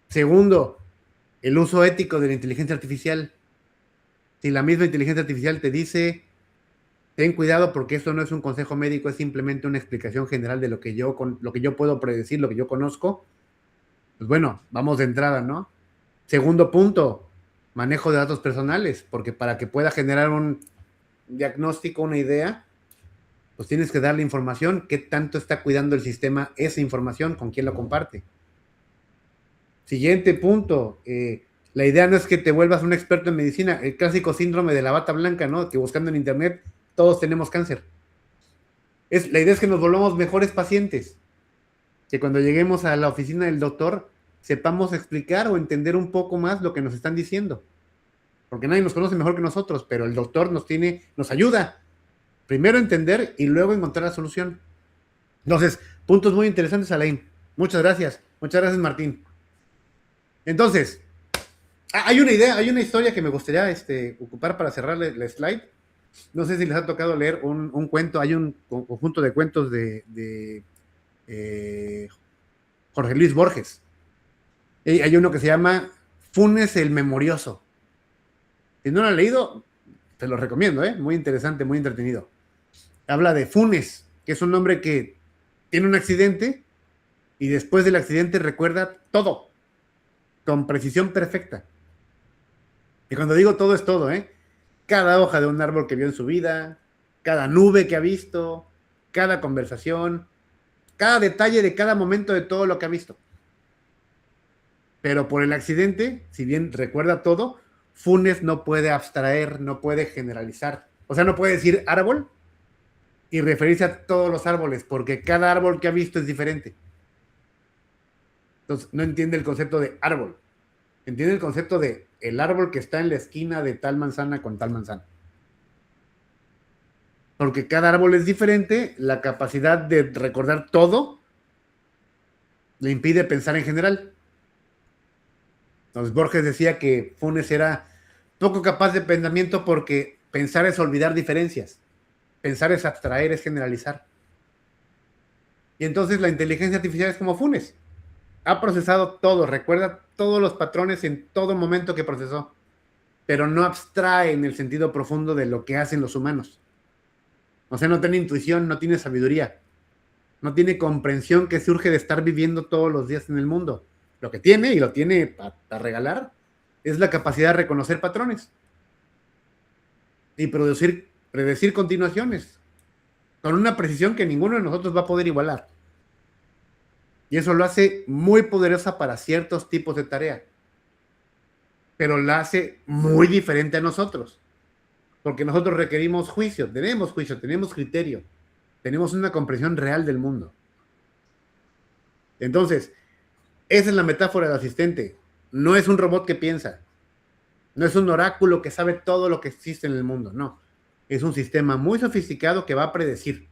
Segundo, el uso ético de la inteligencia artificial. Si la misma inteligencia artificial te dice, ten cuidado porque esto no es un consejo médico, es simplemente una explicación general de lo que yo puedo predecir, lo que yo conozco, pues bueno, vamos de entrada, ¿no? Segundo punto, manejo de datos personales, porque para que pueda generar un diagnóstico, una idea, pues tienes que darle información, qué tanto está cuidando el sistema esa información, con quién lo comparte. Siguiente punto, La idea no es que te vuelvas un experto en medicina, el clásico síndrome de la bata blanca, ¿no? Que buscando en internet todos tenemos cáncer. La idea es que nos volvamos mejores pacientes, que cuando lleguemos a la oficina del doctor sepamos explicar o entender un poco más lo que nos están diciendo, porque nadie nos conoce mejor que nosotros, pero el doctor nos ayuda primero a entender y luego a encontrar la solución. Entonces, puntos muy interesantes, Alain. Muchas gracias, Martín. Entonces, hay una historia que me gustaría ocupar para cerrar la slide. No sé si les ha tocado leer un cuento. Hay un conjunto de cuentos de Jorge Luis Borges. Y hay uno que se llama Funes el Memorioso. Si no lo han leído, te lo recomiendo, muy interesante, muy entretenido. Habla de Funes, que es un hombre que tiene un accidente y después del accidente recuerda todo, con precisión perfecta. Y cuando digo todo, es todo, cada hoja de un árbol que vio en su vida, cada nube que ha visto, cada conversación, cada detalle de cada momento de todo lo que ha visto. Pero por el accidente, si bien recuerda todo, Funes no puede abstraer, no puede generalizar. O sea, no puede decir árbol y referirse a todos los árboles, porque cada árbol que ha visto es diferente. Entonces, no entiende el concepto de árbol. Entiende el concepto de el árbol que está en la esquina de tal manzana con tal manzana. Porque cada árbol es diferente, la capacidad de recordar todo le impide pensar en general. Entonces Borges decía que Funes era poco capaz de pensamiento porque pensar es olvidar diferencias. Pensar es abstraer, es generalizar. Y entonces la inteligencia artificial es como Funes. Ha procesado todo, recuerda todos los patrones en todo momento que procesó, pero no abstrae en el sentido profundo de lo que hacen los humanos. O sea, no tiene intuición, no tiene sabiduría, no tiene comprensión que surge de estar viviendo todos los días en el mundo. Lo que tiene, y lo tiene para regalar, es la capacidad de reconocer patrones y predecir continuaciones con una precisión que ninguno de nosotros va a poder igualar. Y eso lo hace muy poderosa para ciertos tipos de tarea, pero la hace muy diferente a nosotros, porque nosotros requerimos juicio, tenemos criterio, tenemos una comprensión real del mundo. Entonces, esa es la metáfora del asistente. No es un robot que piensa, no es un oráculo que sabe todo lo que existe en el mundo, no. Es un sistema muy sofisticado que va a predecir.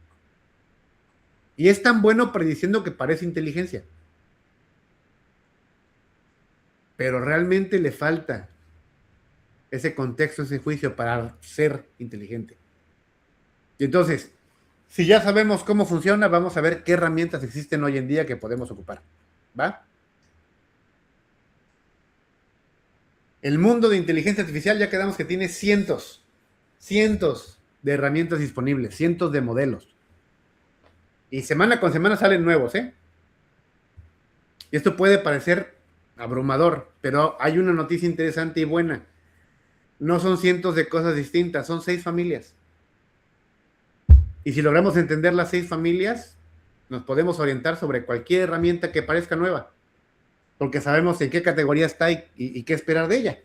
Y es tan bueno prediciendo que parece inteligencia. Pero realmente le falta ese contexto, ese juicio para ser inteligente. Y entonces, si ya sabemos cómo funciona, vamos a ver qué herramientas existen hoy en día que podemos ocupar. ¿Va? El mundo de inteligencia artificial ya quedamos que tiene cientos de herramientas disponibles, cientos de modelos. Y semana con semana salen nuevos, Y esto puede parecer abrumador, pero hay una noticia interesante y buena. No son cientos de cosas distintas, son 6 familias. Y si logramos entender las 6 familias, nos podemos orientar sobre cualquier herramienta que parezca nueva, porque sabemos en qué categoría está y qué esperar de ella.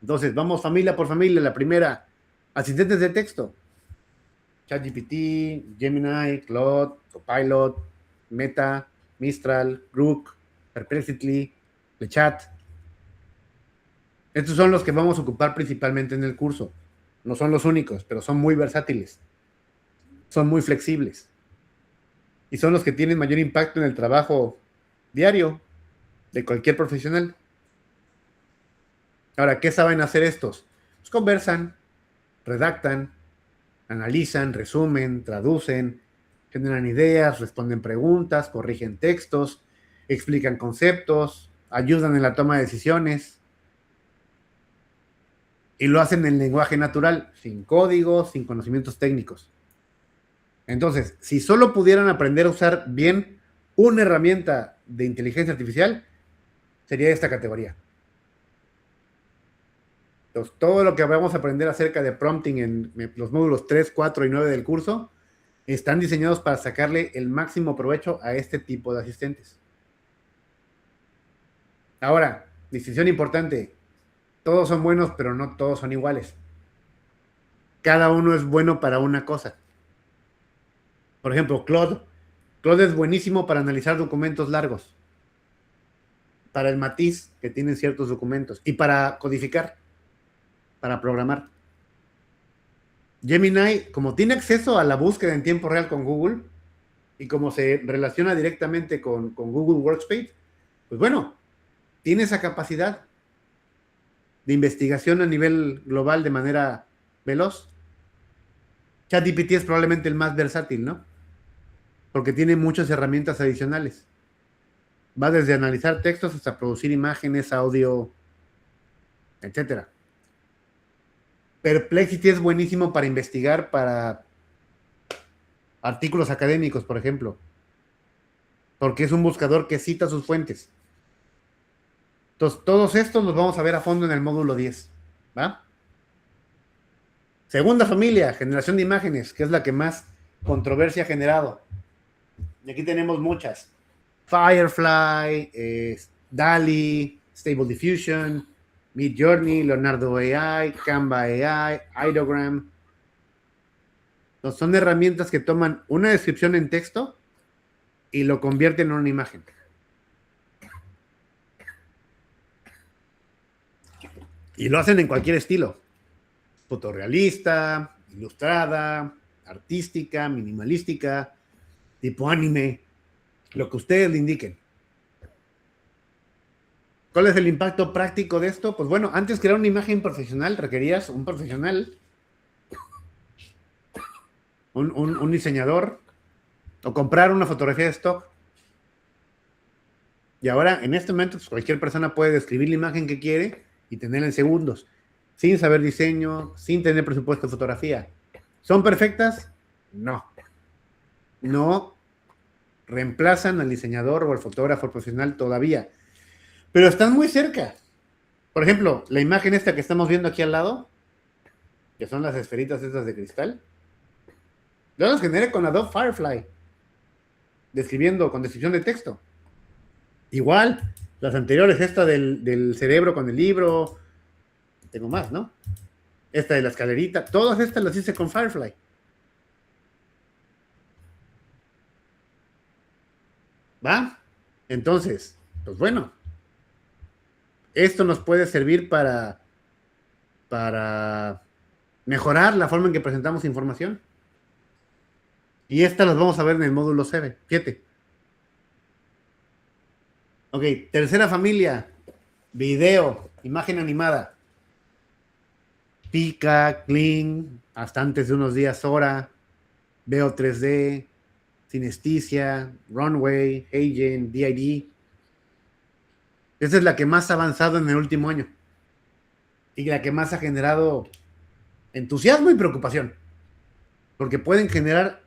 Entonces, vamos familia por familia. La primera, asistentes de texto. ChatGPT, Gemini, Claude, Copilot, Meta, Mistral, Grok, Perplexity, LeChat. Estos son los que vamos a ocupar principalmente en el curso. No son los únicos, pero son muy versátiles. Son muy flexibles. Y son los que tienen mayor impacto en el trabajo diario de cualquier profesional. Ahora, ¿qué saben hacer estos? Pues conversan, redactan, analizan, resumen, traducen, generan ideas, responden preguntas, corrigen textos, explican conceptos, ayudan en la toma de decisiones. Y lo hacen en lenguaje natural, sin códigos, sin conocimientos técnicos. Entonces, si solo pudieran aprender a usar bien una herramienta de inteligencia artificial, sería esta categoría. Entonces, todo lo que vamos a aprender acerca de prompting en los módulos 3, 4 y 9 del curso están diseñados para sacarle el máximo provecho a este tipo de asistentes. Ahora, distinción importante. Todos son buenos, pero no todos son iguales. Cada uno es bueno para una cosa. Por ejemplo, Claude. Claude es buenísimo para analizar documentos largos, para el matiz que tienen ciertos documentos y para codificar, para programar. Gemini, como tiene acceso a la búsqueda en tiempo real con Google y como se relaciona directamente con Google Workspace, pues bueno, tiene esa capacidad de investigación a nivel global de manera veloz. ChatGPT es probablemente el más versátil, ¿no? Porque tiene muchas herramientas adicionales. Va desde analizar textos hasta producir imágenes, audio, etcétera. Perplexity es buenísimo para investigar para artículos académicos, por ejemplo, porque es un buscador que cita sus fuentes. Entonces, todos estos los vamos a ver a fondo en el módulo 10, ¿va? Segunda familia, generación de imágenes, que es la que más controversia ha generado. Y aquí tenemos muchas. Firefly, DALL-E, Stable Diffusion, Midjourney, Leonardo AI, Canva AI, Ideogram. Entonces, son herramientas que toman una descripción en texto y lo convierten en una imagen. Y lo hacen en cualquier estilo. Fotorrealista, ilustrada, artística, minimalística, tipo anime, lo que ustedes le indiquen. ¿Cuál es el impacto práctico de esto? Pues bueno, antes crear una imagen profesional requerías un profesional, un diseñador, o comprar una fotografía de stock. Y ahora, en este momento, pues cualquier persona puede describir la imagen que quiere y tenerla en segundos, sin saber diseño, sin tener presupuesto de fotografía. ¿Son perfectas? No. No reemplazan al diseñador o al fotógrafo profesional todavía, pero están muy cerca. Por ejemplo, la imagen esta que estamos viendo aquí al lado, que son las esferitas estas de cristal, yo las generé con Adobe Firefly, describiendo con descripción de texto. Igual, las anteriores, esta del cerebro con el libro, tengo más, ¿no? Esta de la escalerita, todas estas las hice con Firefly. ¿Va? Entonces, pues bueno, esto nos puede servir para mejorar la forma en que presentamos información. Y estas las vamos a ver en el módulo 7. Ok, tercera familia, video, imagen animada. Pika, Kling, hasta antes de unos días Sora, Veo 3D, Synesthesia, Runway, Agent, DID. Esa es la que más ha avanzado en el último año y la que más ha generado entusiasmo y preocupación, porque pueden generar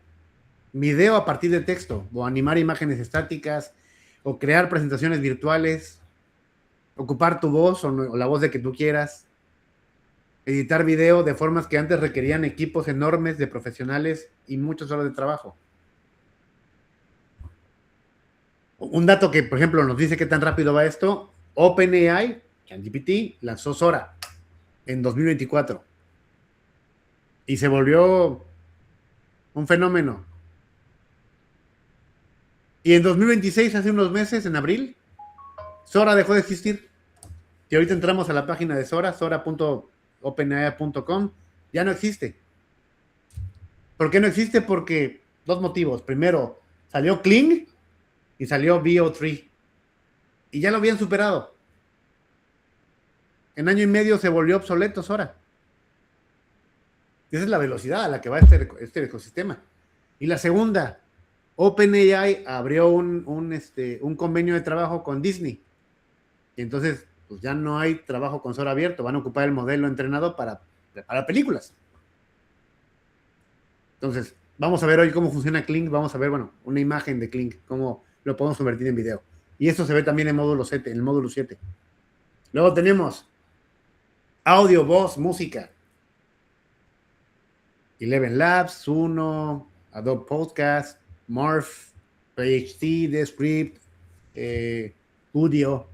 video a partir de texto o animar imágenes estáticas o crear presentaciones virtuales, ocupar tu voz o la voz de que tú quieras, editar video de formas que antes requerían equipos enormes de profesionales y muchas horas de trabajo. Un dato que, por ejemplo, nos dice qué tan rápido va esto: OpenAI, ChatGPT, lanzó Sora en 2024 y se volvió un fenómeno. Y en 2026, hace unos meses, en abril, Sora dejó de existir. Y ahorita entramos a la página de Sora, sora.openai.com, ya no existe. ¿Por qué no existe? Porque dos motivos. Primero, salió Kling y salió VO3. Y ya lo habían superado. En año y medio se volvió obsoleto Sora. Esa es la velocidad a la que va este ecosistema. Y la segunda, OpenAI abrió un convenio de trabajo con Disney. Y entonces, pues ya no hay trabajo con Sora abierto. Van a ocupar el modelo entrenado para películas. Entonces, vamos a ver hoy cómo funciona Kling. Vamos a ver, bueno, una imagen de Kling, cómo lo podemos convertir en video. Y eso se ve también en el módulo 7. Luego tenemos audio, voz, música. Eleven Labs, Suno, Adobe Podcast, Morph, PhD, Descript, Udio.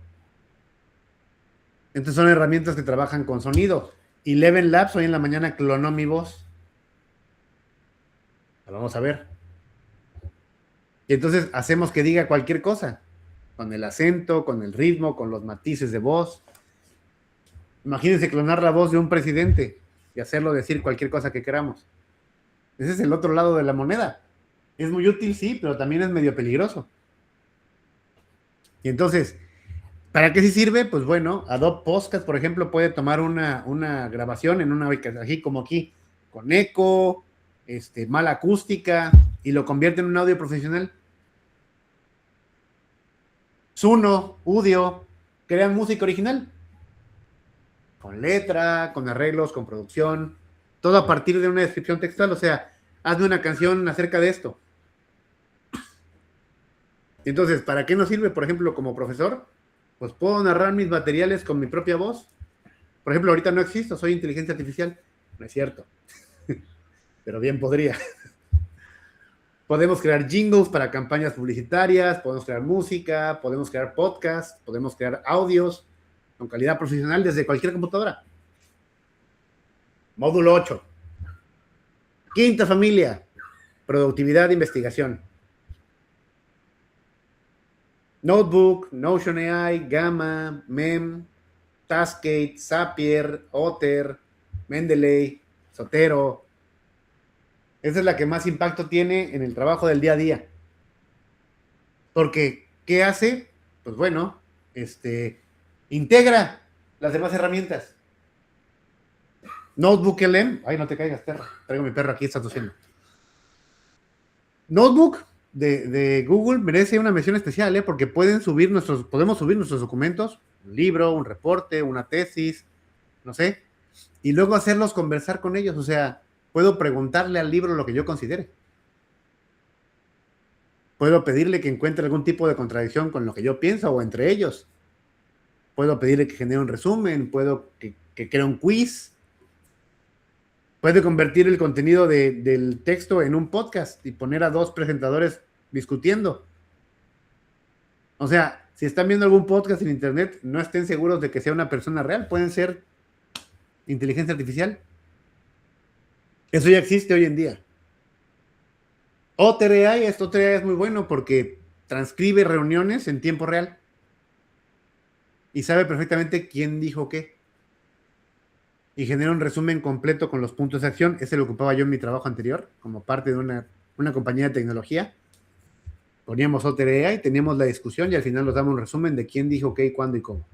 Entonces son herramientas que trabajan con sonido. Eleven Labs hoy en la mañana clonó mi voz. La vamos a ver. Y entonces hacemos que diga cualquier cosa, con el acento, con el ritmo, con los matices de voz. Imagínense clonar la voz de un presidente y hacerlo decir cualquier cosa que queramos. Ese es el otro lado de la moneda. Es muy útil, sí, pero también es medio peligroso. Y entonces, ¿para qué sí sirve? Pues bueno, Adobe Podcast, por ejemplo, puede tomar una grabación en una ubicación, así como aquí, con eco, mala acústica, y lo convierte en un audio profesional. Suno, Udio, crean música original. Con letra, con arreglos, con producción, todo a partir de una descripción textual. O sea, hazme una canción acerca de esto. Entonces, ¿para qué nos sirve, por ejemplo, como profesor? Pues puedo narrar mis materiales con mi propia voz. Por ejemplo, ahorita no existo, soy inteligencia artificial. No es cierto. Pero bien podría. Podemos crear jingles para campañas publicitarias, podemos crear música, podemos crear podcasts, podemos crear audios con calidad profesional desde cualquier computadora. Módulo 8. Quinta familia. Productividad e investigación. Notebook, Notion AI, Gamma, MEM, Taskade, Zapier, Otter, Mendeley, Zotero. Esa es la que más impacto tiene en el trabajo del día a día. Porque, ¿qué hace? Pues bueno, integra las demás herramientas. Notebook LM. Ay, no te caigas, perro. Traigo mi perro aquí, está tosiendo. Notebook de Google merece una mención especial, porque podemos subir nuestros documentos, un libro, un reporte, una tesis, no sé, y luego hacerlos conversar con ellos. O sea, puedo preguntarle al libro lo que yo considere. Puedo pedirle que encuentre algún tipo de contradicción con lo que yo pienso o entre ellos. Puedo pedirle que genere un resumen, puedo que cree un quiz. Puede convertir el contenido del texto en un podcast y poner a dos presentadores discutiendo. O sea, si están viendo algún podcast en internet, no estén seguros de que sea una persona real. Pueden ser inteligencia artificial. Eso ya existe hoy en día. Otter AI es muy bueno porque transcribe reuniones en tiempo real y sabe perfectamente quién dijo qué. Y genera un resumen completo con los puntos de acción. Ese lo ocupaba yo en mi trabajo anterior, como parte de una compañía de tecnología. Poníamos Otter AI, teníamos la discusión y al final nos damos un resumen de quién dijo qué, cuándo y cómo.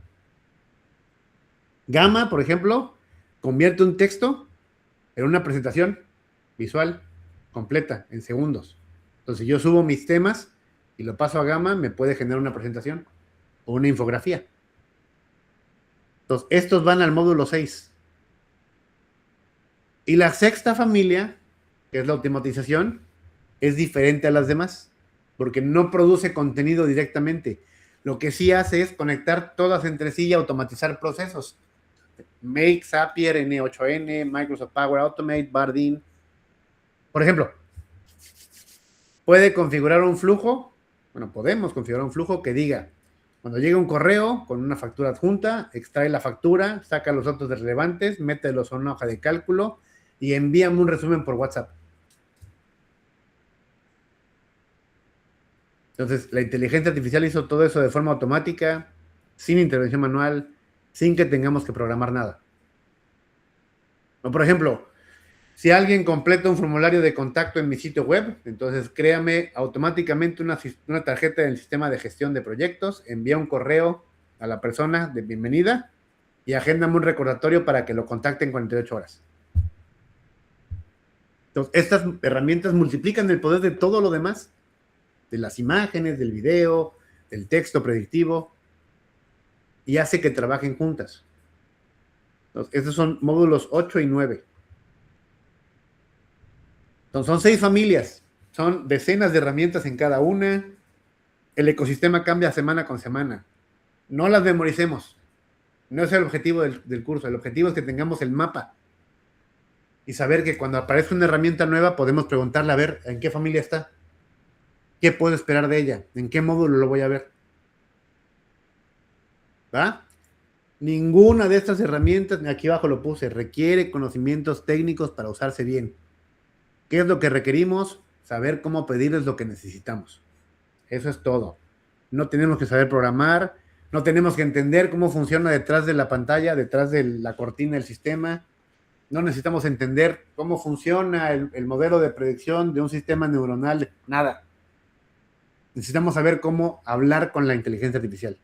Gamma, por ejemplo, convierte un texto en una presentación visual completa, en segundos. Entonces yo subo mis temas y lo paso a Gamma, me puede generar una presentación o una infografía. Entonces, estos van al módulo 6. Y la sexta familia, que es la automatización, es diferente a las demás, porque no produce contenido directamente. Lo que sí hace es conectar todas entre sí y automatizar procesos. Make, Zapier, N8N, Microsoft Power Automate, Bardeen. Por ejemplo, puede configurar un flujo, podemos configurar un flujo que diga, cuando llega un correo con una factura adjunta, extrae la factura, saca los datos relevantes, mételos en una hoja de cálculo y envíame un resumen por WhatsApp. Entonces, la inteligencia artificial hizo todo eso de forma automática, sin intervención manual, sin que tengamos que programar nada. O, por ejemplo, si alguien completa un formulario de contacto en mi sitio web, entonces créame automáticamente una tarjeta del sistema de gestión de proyectos, envía un correo a la persona de bienvenida y agéndame un recordatorio para que lo contacte en 48 horas. Entonces, estas herramientas multiplican el poder de todo lo demás, de las imágenes, del video, del texto predictivo, y hace que trabajen juntas. Entonces, estos son módulos 8 y 9. Entonces, son 6 familias, son decenas de herramientas en cada una. El ecosistema cambia semana con semana. No las memoricemos. No es el objetivo del curso. El objetivo es que tengamos el mapa y saber que cuando aparezca una herramienta nueva podemos preguntarle, a ver, ¿en qué familia está? ¿Qué puedo esperar de ella? ¿En qué módulo lo voy a ver? ¿Va? Ninguna de estas herramientas, aquí abajo lo puse, requiere conocimientos técnicos para usarse bien. ¿Qué es lo que requerimos? Saber cómo pedirles lo que necesitamos. Eso es todo. No tenemos que saber programar, no tenemos que entender cómo funciona detrás de la pantalla, detrás de la cortina del sistema. No necesitamos entender cómo funciona el modelo de predicción de un sistema neuronal, nada. Necesitamos saber cómo hablar con la inteligencia artificial.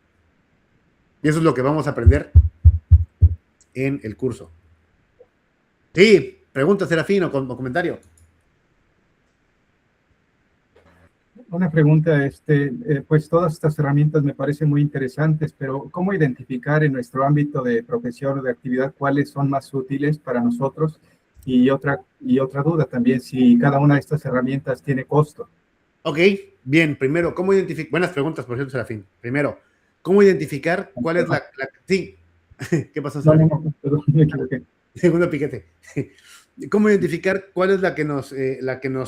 Y eso es lo que vamos a aprender en el curso. Sí, pregunta, Serafín, o comentario. Una pregunta, pues todas estas herramientas me parecen muy interesantes, pero ¿cómo identificar en nuestro ámbito de profesión o de actividad cuáles son más útiles para nosotros? Y otra duda también, si cada una de estas herramientas tiene costo. Ok, bien, primero, ¿cómo identificar? Buenas preguntas, por cierto, Serafín. Primero, ¿cómo identificar cuál es la... Sí, ¿qué pasó, Serafín? No, perdón, me equivoqué. Segundo piquete. ¿Cómo identificar cuál es la que nos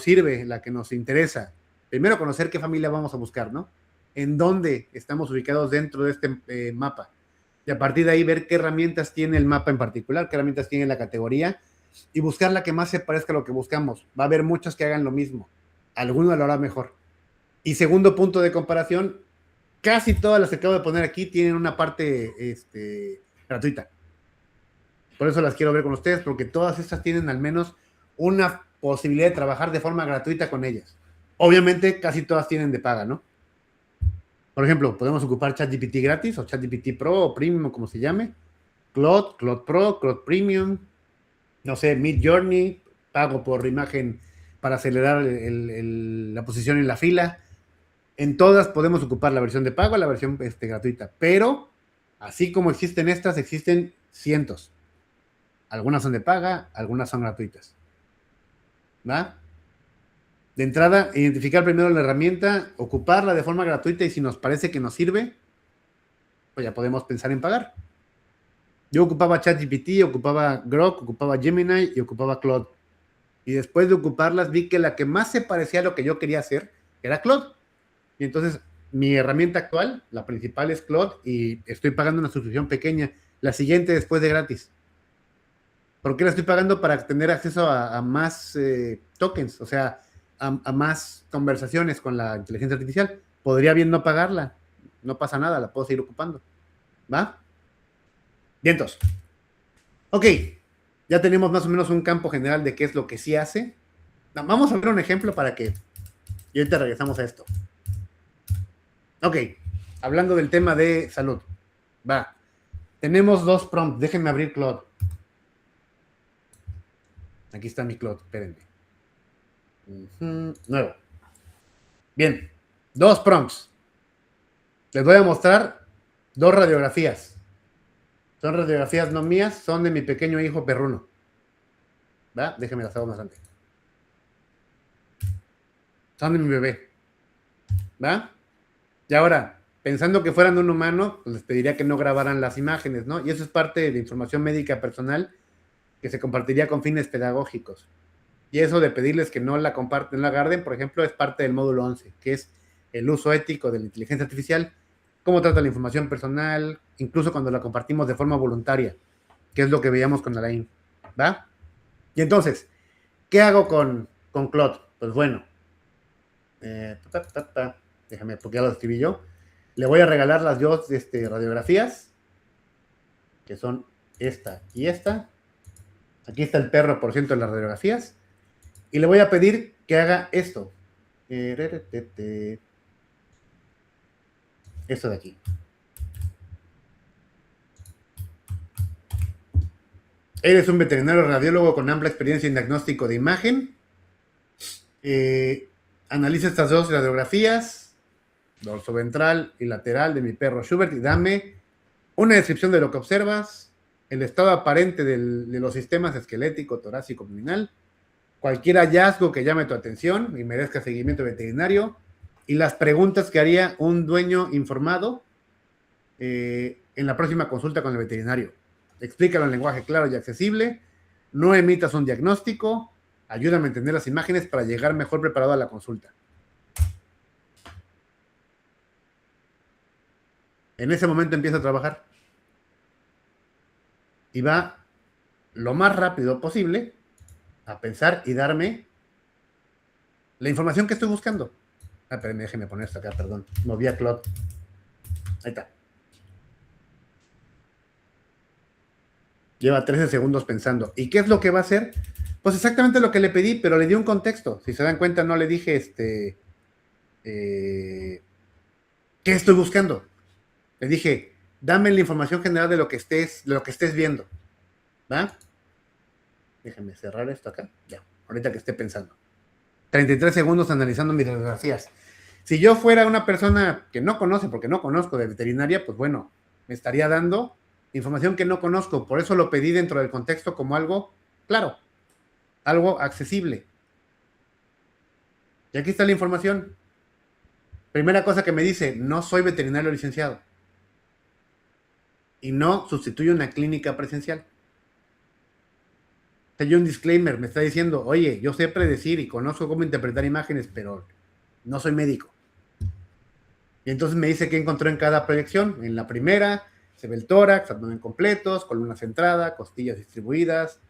sirve, la que nos interesa? Primero, conocer qué familia vamos a buscar, ¿no? En dónde estamos ubicados dentro de este mapa. Y a partir de ahí ver qué herramientas tiene el mapa en particular, qué herramientas tiene la categoría, y buscar la que más se parezca a lo que buscamos. Va a haber muchos que hagan lo mismo. Alguno lo hará mejor. Y segundo punto de comparación, casi todas las que acabo de poner aquí tienen una parte gratuita. Por eso las quiero ver con ustedes, porque todas estas tienen al menos una posibilidad de trabajar de forma gratuita con ellas. Obviamente, casi todas tienen de paga, ¿no? Por ejemplo, podemos ocupar ChatGPT gratis, o ChatGPT Pro, o Premium, o como se llame. Claude Pro, Claude Premium, no sé, Midjourney, pago por imagen para acelerar la posición en la fila. En todas podemos ocupar la versión de pago, la versión gratuita. Pero, así como existen estas, existen cientos. Algunas son de paga, algunas son gratuitas. ¿Va? De entrada, identificar primero la herramienta, ocuparla de forma gratuita y si nos parece que nos sirve, pues ya podemos pensar en pagar. Yo ocupaba ChatGPT, ocupaba Grok, ocupaba Gemini y ocupaba Claude. Y después de ocuparlas vi que la que más se parecía a lo que yo quería hacer era Claude. Y entonces mi herramienta actual, la principal es Claude y estoy pagando una suscripción pequeña. La siguiente después de gratis. ¿Por qué la estoy pagando? Para tener acceso a más tokens, o sea, a más conversaciones con la inteligencia artificial. Podría bien no pagarla, no pasa nada, la puedo seguir ocupando. ¿Va? Vientos. Ok, ya tenemos más o menos un campo general de qué es lo que sí hace. Vamos a ver un ejemplo para que... Y ahorita regresamos a esto. Ok, hablando del tema de salud. Va. Tenemos dos prompts. Déjenme abrir Claude. Aquí está mi Claude, espérenme. Nuevo. Bien, dos prompts. Les voy a mostrar dos radiografías. Son radiografías no mías, son de mi pequeño hijo perruno. ¿Va? Déjenme las hago más grande. Son de mi bebé. ¿Va? Y ahora, pensando que fueran de un humano, pues les pediría que no grabaran las imágenes, ¿no? Y eso es parte de información médica personal que se compartiría con fines pedagógicos. Y eso de pedirles que no la comparten, no la guarden, por ejemplo, es parte del módulo 11, que es el uso ético de la inteligencia artificial, cómo trata la información personal, incluso cuando la compartimos de forma voluntaria, que es lo que veíamos con Alain, ¿va? Y entonces, ¿qué hago con Claude? Pues bueno, déjame, porque ya lo escribí yo. Le voy a regalar las dos radiografías, que son esta y esta. Aquí está el perro, por ciento, de las radiografías. Y le voy a pedir que haga esto. Esto de aquí. Eres un veterinario radiólogo con amplia experiencia en diagnóstico de imagen. Analiza estas dos radiografías, dorso ventral y lateral de mi perro Schubert, y dame una descripción de lo que observas, el estado aparente de los sistemas esquelético, torácico, abdominal, cualquier hallazgo que llame tu atención y merezca seguimiento veterinario, y las preguntas que haría un dueño informado en la próxima consulta con el veterinario. Explícalo en lenguaje claro y accesible, no emitas un diagnóstico, ayúdame a entender las imágenes para llegar mejor preparado a la consulta. En ese momento empiezo a trabajar. y va lo más rápido posible a pensar y darme la información que estoy buscando. Pero déjeme poner esto acá, perdón. Moví a Claude. Ahí está. Lleva 13 segundos pensando. ¿Y qué es lo que va a hacer? Pues exactamente lo que le pedí, pero le di un contexto. Si se dan cuenta, no le dije ¿qué estoy buscando? Le dije, dame la información general de lo que estés viendo. ¿Va? Déjenme cerrar esto acá. Ya, ahorita que esté pensando. 33 segundos analizando mis radiografías. Si yo fuera una persona que no conoce, porque no conozco de veterinaria, pues bueno, me estaría dando información que no conozco. Por eso lo pedí dentro del contexto como algo claro, algo accesible. Y aquí está la información. Primera cosa que me dice, no soy veterinario licenciado. Y no sustituye una clínica presencial. Hay un disclaimer, me está diciendo, oye, yo sé predecir y conozco cómo interpretar imágenes, pero no soy médico. Y entonces me dice qué encontró en cada proyección. En la primera se ve el tórax, abdomen completos, columna centrada, costillas distribuidas,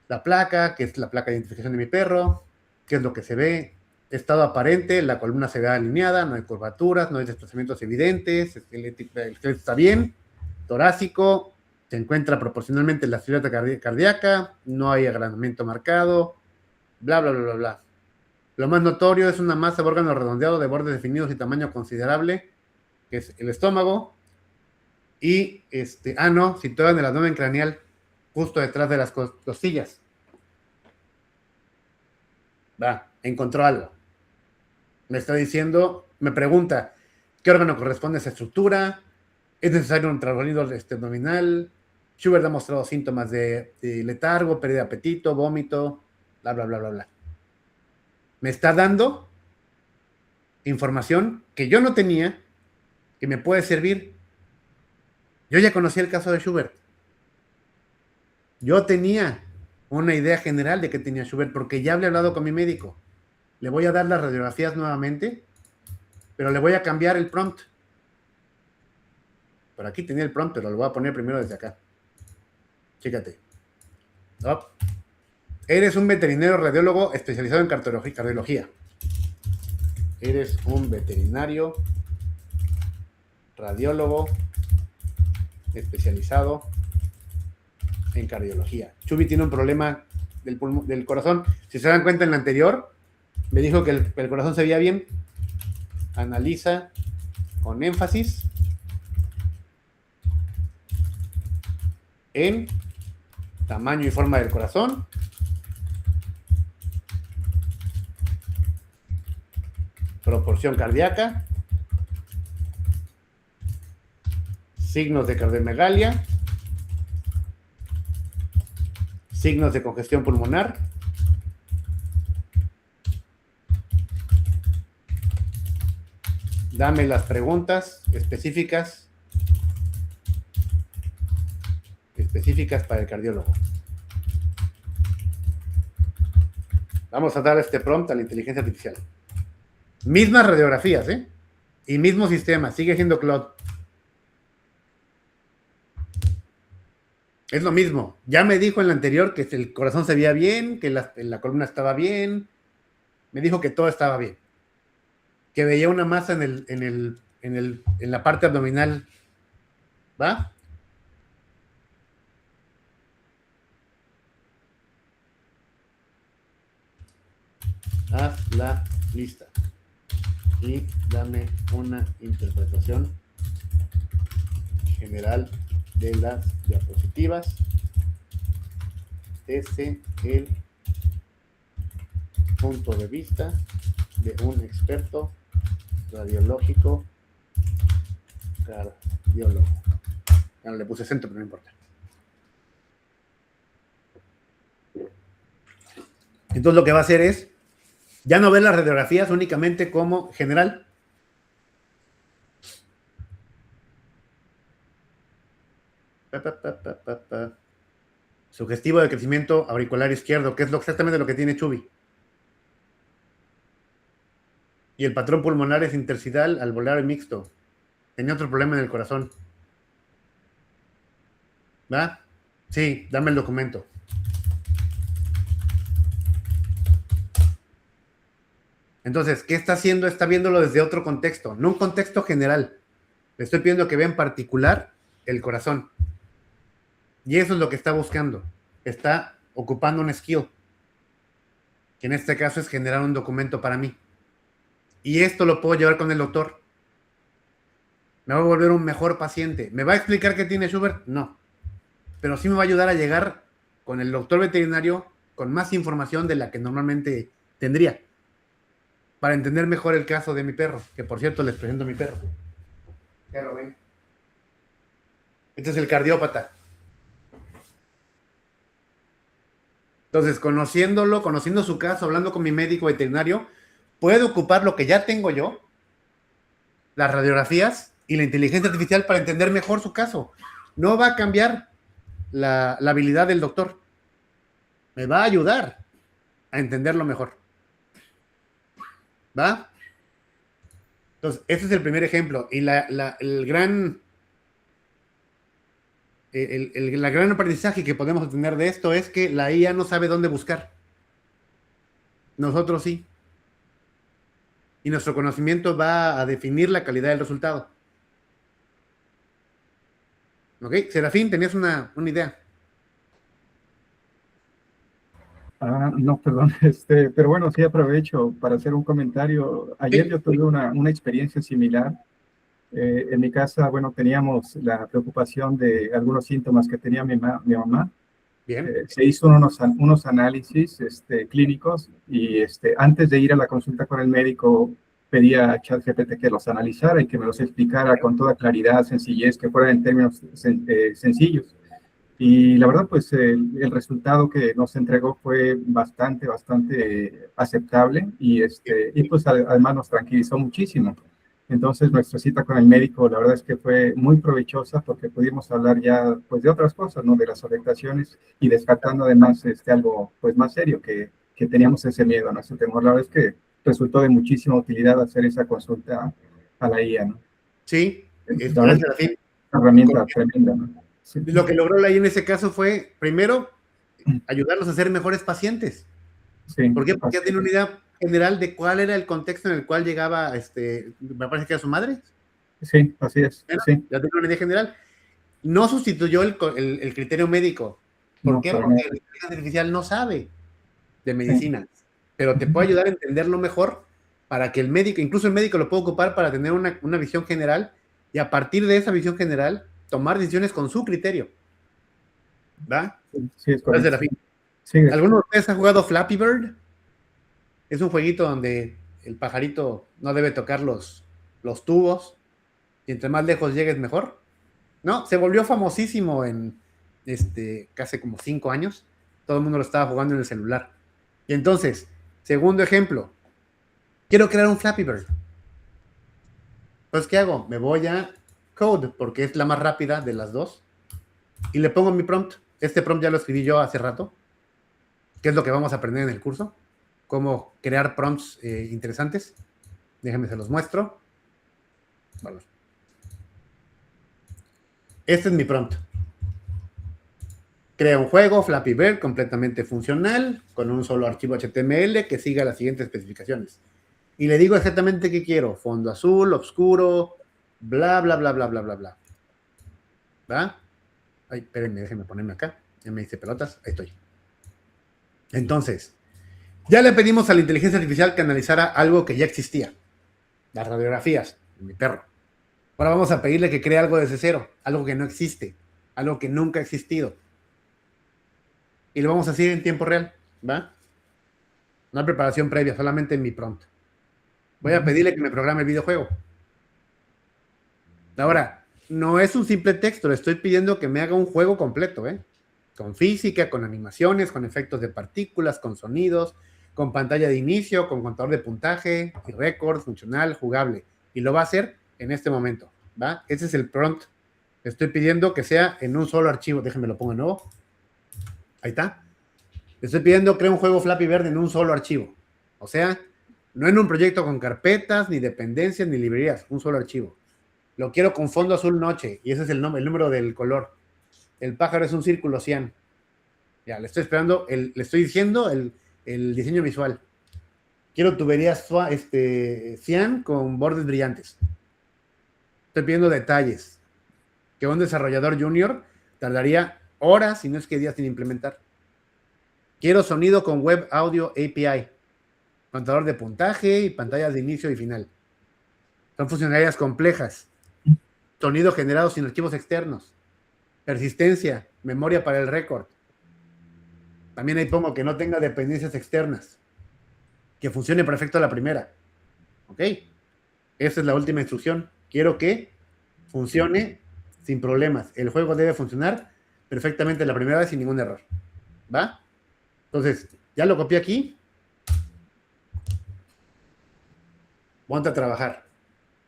la placa, que es la placa de identificación de mi perro, qué es lo que se ve, estado aparente, la columna se ve alineada, no hay curvaturas, no hay desplazamientos evidentes, el esqueleto está bien, torácico, se encuentra proporcionalmente la silueta cardíaca, no hay agrandamiento marcado, bla, bla, bla, bla, bla. Lo más notorio es una masa de órgano redondeado de bordes definidos y tamaño considerable, que es el estómago, y situado en el abdomen craneal, justo detrás de las costillas. Va, encontró algo. Me está diciendo, me pregunta, ¿qué órgano corresponde a esa estructura? ¿Es necesario un ultrasonido abdominal? Schubert ha mostrado síntomas de letargo, pérdida de apetito, vómito, bla, bla, bla, bla, bla. Me está dando información que yo no tenía, que me puede servir. Yo ya conocí el caso de Schubert. Yo tenía una idea general de qué tenía Schubert porque ya había hablado con mi médico. Le voy a dar las radiografías nuevamente, pero le voy a cambiar el prompt. Por aquí tenía el prompt, pero lo voy a poner primero desde acá. Fíjate. Oh. Eres un veterinario radiólogo especializado en cardiología. Eres un veterinario radiólogo especializado en cardiología. Chubi tiene un problema del corazón. Si se dan cuenta en la anterior, me dijo que el corazón se veía bien. Analiza con énfasis en tamaño y forma del corazón, proporción cardíaca, signos de cardiomegalia, signos de congestión pulmonar, dame las preguntas específicas para el cardiólogo. Vamos a dar este prompt a la inteligencia artificial. Mismas radiografías, y mismo sistema, sigue siendo Claude. Es lo mismo. Ya me dijo en la anterior que el corazón se veía bien, que la columna estaba bien. Me dijo que todo estaba bien. Que veía una masa en la parte abdominal. ¿Va? Haz la lista y dame una interpretación general de las diapositivas desde el punto de vista de un experto radiológico cardiólogo. Ya no le puse acento, pero no importa. Entonces lo que va a hacer es ya no ver las radiografías únicamente como general. Sugestivo de crecimiento auricular izquierdo, que es exactamente lo que tiene Chubi. Y el patrón pulmonar es intersticial alveolar mixto. Tenía otro problema en el corazón. ¿Va? Sí, dame el documento. Entonces, ¿qué está haciendo? Está viéndolo desde otro contexto, no un contexto general. Le estoy pidiendo que vea en particular el corazón. Y eso es lo que está buscando. Está ocupando un skill, que en este caso es generar un documento para mí. Y esto lo puedo llevar con el doctor. ¿Me va a volver un mejor paciente? ¿Me va a explicar qué tiene Schubert? No. Pero sí me va a ayudar a llegar con el doctor veterinario con más información de la que normalmente tendría, para entender mejor el caso de mi perro, que por cierto les presento a mi perro. Perro, ven. Este es el cardiópata. Entonces, conociéndolo, conociendo su caso, hablando con mi médico veterinario, puedo ocupar lo que ya tengo yo, las radiografías y la inteligencia artificial para entender mejor su caso. No va a cambiar la habilidad del doctor. Me va a ayudar a entenderlo mejor. ¿Va? Entonces, ese es el primer ejemplo. Y el gran aprendizaje que podemos obtener de esto es que la IA no sabe dónde buscar. Nosotros sí. Y nuestro conocimiento va a definir la calidad del resultado. ¿Ok? Serafín, tenías una idea. No, perdón, pero bueno, sí aprovecho para hacer un comentario. Ayer yo tuve una experiencia similar. En mi casa, bueno, teníamos la preocupación de algunos síntomas que tenía mi mamá. Bien. Se hizo unos análisis clínicos y antes de ir a la consulta con el médico, pedía a ChatGPT que los analizara y que me los explicara con toda claridad, sencillez, que fueran en términos sencillos. Y la verdad, pues el resultado que nos entregó fue bastante aceptable y pues además nos tranquilizó muchísimo. Entonces nuestra cita con el médico, la verdad es que fue muy provechosa porque pudimos hablar ya pues de otras cosas, ¿no? De las afectaciones y descartando además algo pues más serio que teníamos ese miedo, ¿no? Ese temor. La verdad es que resultó de muchísima utilidad hacer esa consulta a la IA, ¿no? Sí, es una herramienta tremenda, ¿no? Sí. Lo que logró la IA en ese caso fue, primero, ayudarlos a ser mejores pacientes. Sí, ¿por qué? Porque ya tiene una idea general de cuál era el contexto en el cual llegaba, me parece que era su madre. Sí, así es. Bueno, sí. Ya tiene una idea general. No sustituyó el criterio médico. ¿Por qué? Porque la inteligencia artificial no sabe de medicina, pero te puede ayudar a entenderlo mejor para que el médico, incluso el médico lo puede ocupar para tener una visión general y a partir de esa visión general tomar decisiones con su criterio. ¿Va? Sí, es correcto. Sí. ¿Alguno de ustedes ha jugado Flappy Bird? Es un jueguito donde el pajarito no debe tocar los tubos y entre más lejos llegues mejor. No, se volvió famosísimo en casi como 5 años. Todo el mundo lo estaba jugando en el celular. Y entonces, segundo ejemplo, quiero crear un Flappy Bird. Pues, ¿qué hago? Me voy a Code, porque es la más rápida de las dos, y le pongo mi prompt. Este prompt ya lo escribí yo hace rato, que es lo que vamos a aprender en el curso, cómo crear prompts interesantes. Déjenme se los muestro. Bueno. Este es mi prompt. Crea un juego Flappy Bird completamente funcional, con un solo archivo HTML que siga las siguientes especificaciones. Y le digo exactamente qué quiero. Fondo azul, oscuro, bla, bla, bla, bla, bla, bla, bla. ¿Va? Ay, espérenme, déjenme ponerme acá. Ya me hice pelotas. Ahí estoy. Entonces, ya le pedimos a la inteligencia artificial que analizara algo que ya existía. Las radiografías de mi perro. Ahora vamos a pedirle que cree algo desde cero. Algo que no existe. Algo que nunca ha existido. Y lo vamos a hacer en tiempo real. ¿Va? No hay preparación previa, solamente en mi prompt. Voy a pedirle que me programe el videojuego. Ahora, no es un simple texto, le estoy pidiendo que me haga un juego completo, con física, con animaciones, con efectos de partículas, con sonidos, con pantalla de inicio, con contador de puntaje y récord, funcional, jugable. Y lo va a hacer en este momento, ¿va? Ese es el prompt. Le estoy pidiendo que sea en un solo archivo. Déjenme lo pongo de nuevo. Ahí está. Le estoy pidiendo que cree un juego Flappy Bird en un solo archivo. O sea, no en un proyecto con carpetas, ni dependencias, ni librerías. Un solo archivo. Lo quiero con fondo azul noche. Y ese es el número del color. el pájaro es un círculo cian. Ya, le estoy esperando, le estoy diciendo el diseño visual. Quiero tuberías cian con bordes brillantes. Estoy pidiendo detalles que un desarrollador junior tardaría horas, si no es que días, sin implementar. Quiero sonido con Web Audio API, contador de puntaje y pantallas de inicio y final. Son funcionalidades complejas. Sonido generado sin archivos externos. Persistencia, memoria para el récord. También ahí pongo que no tenga dependencias externas. Que funcione perfecto a la primera. ¿Ok? Esa es la última instrucción. Quiero que funcione sin problemas. El juego debe funcionar perfectamente la primera vez sin ningún error. ¿Va? Entonces, ya lo copié aquí. Ponte a trabajar.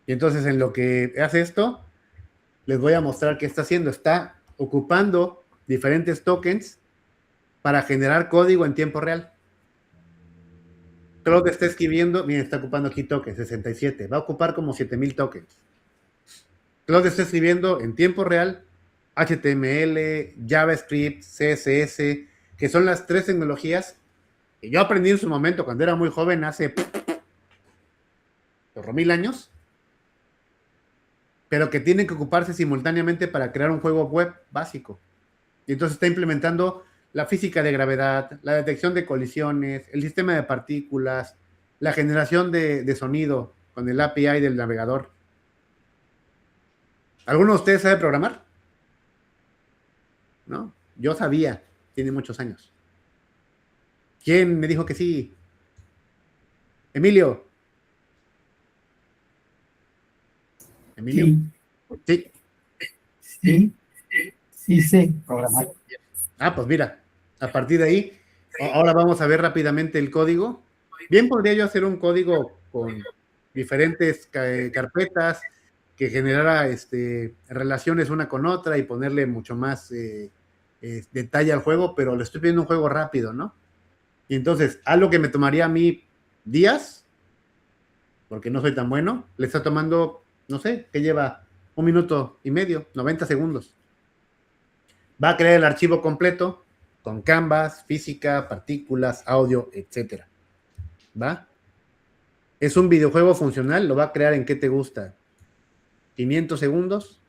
Y entonces en lo que hace esto, les voy a mostrar qué está haciendo. Está ocupando diferentes tokens para generar código en tiempo real. Claude está escribiendo, miren, está ocupando aquí tokens, 67. Va a ocupar como 7000 tokens. Claude está escribiendo en tiempo real HTML, JavaScript, CSS, que son las 3 tecnologías que yo aprendí en su momento cuando era muy joven, hace 1000 años, pero que tienen que ocuparse simultáneamente para crear un juego web básico. Y entonces está implementando la física de gravedad, la detección de colisiones, el sistema de partículas, la generación de sonido con el API del navegador. ¿Alguno de ustedes sabe programar? ¿No? Yo sabía, tiene muchos años. ¿Quién me dijo que sí? Emilio. ¿Emilio? Sí. Sí, sé programar. Ah, pues mira, a partir de ahí, ahora vamos a ver rápidamente el código. Bien podría yo hacer un código con diferentes carpetas que generara relaciones una con otra y ponerle mucho más detalle al juego, pero le estoy pidiendo un juego rápido, ¿no? Y entonces, algo que me tomaría a mí días, porque no soy tan bueno, le está tomando, no sé, que lleva 1 minuto y medio, 90 segundos. Va a crear el archivo completo con canvas, física, partículas, audio, etcétera. ¿Va? Es un videojuego funcional, lo va a crear en ¿qué te gusta? 500 segundos.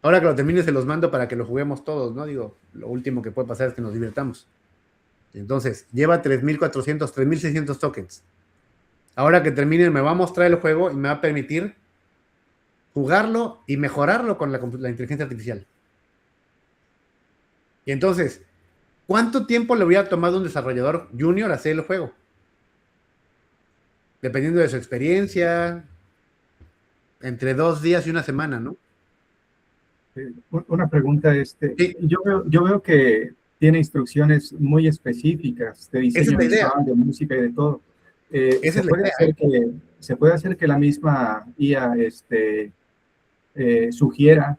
Ahora que lo termine se los mando para que lo juguemos todos, ¿no? Digo, lo último que puede pasar es que nos divirtamos. Entonces, lleva 3.400, 3.600 tokens. Ahora que termine me va a mostrar el juego y me va a permitir jugarlo y mejorarlo con la inteligencia artificial. Y entonces, ¿cuánto tiempo le hubiera tomado a un desarrollador junior hacer el juego? Dependiendo de su experiencia, entre 2 días y 1 semana, ¿no? Una pregunta, Sí. yo veo que tiene instrucciones muy específicas de diseño Esa es la idea. visual, de música y de todo. Esa es la idea. ¿Se puede hacer que la misma IA sugiera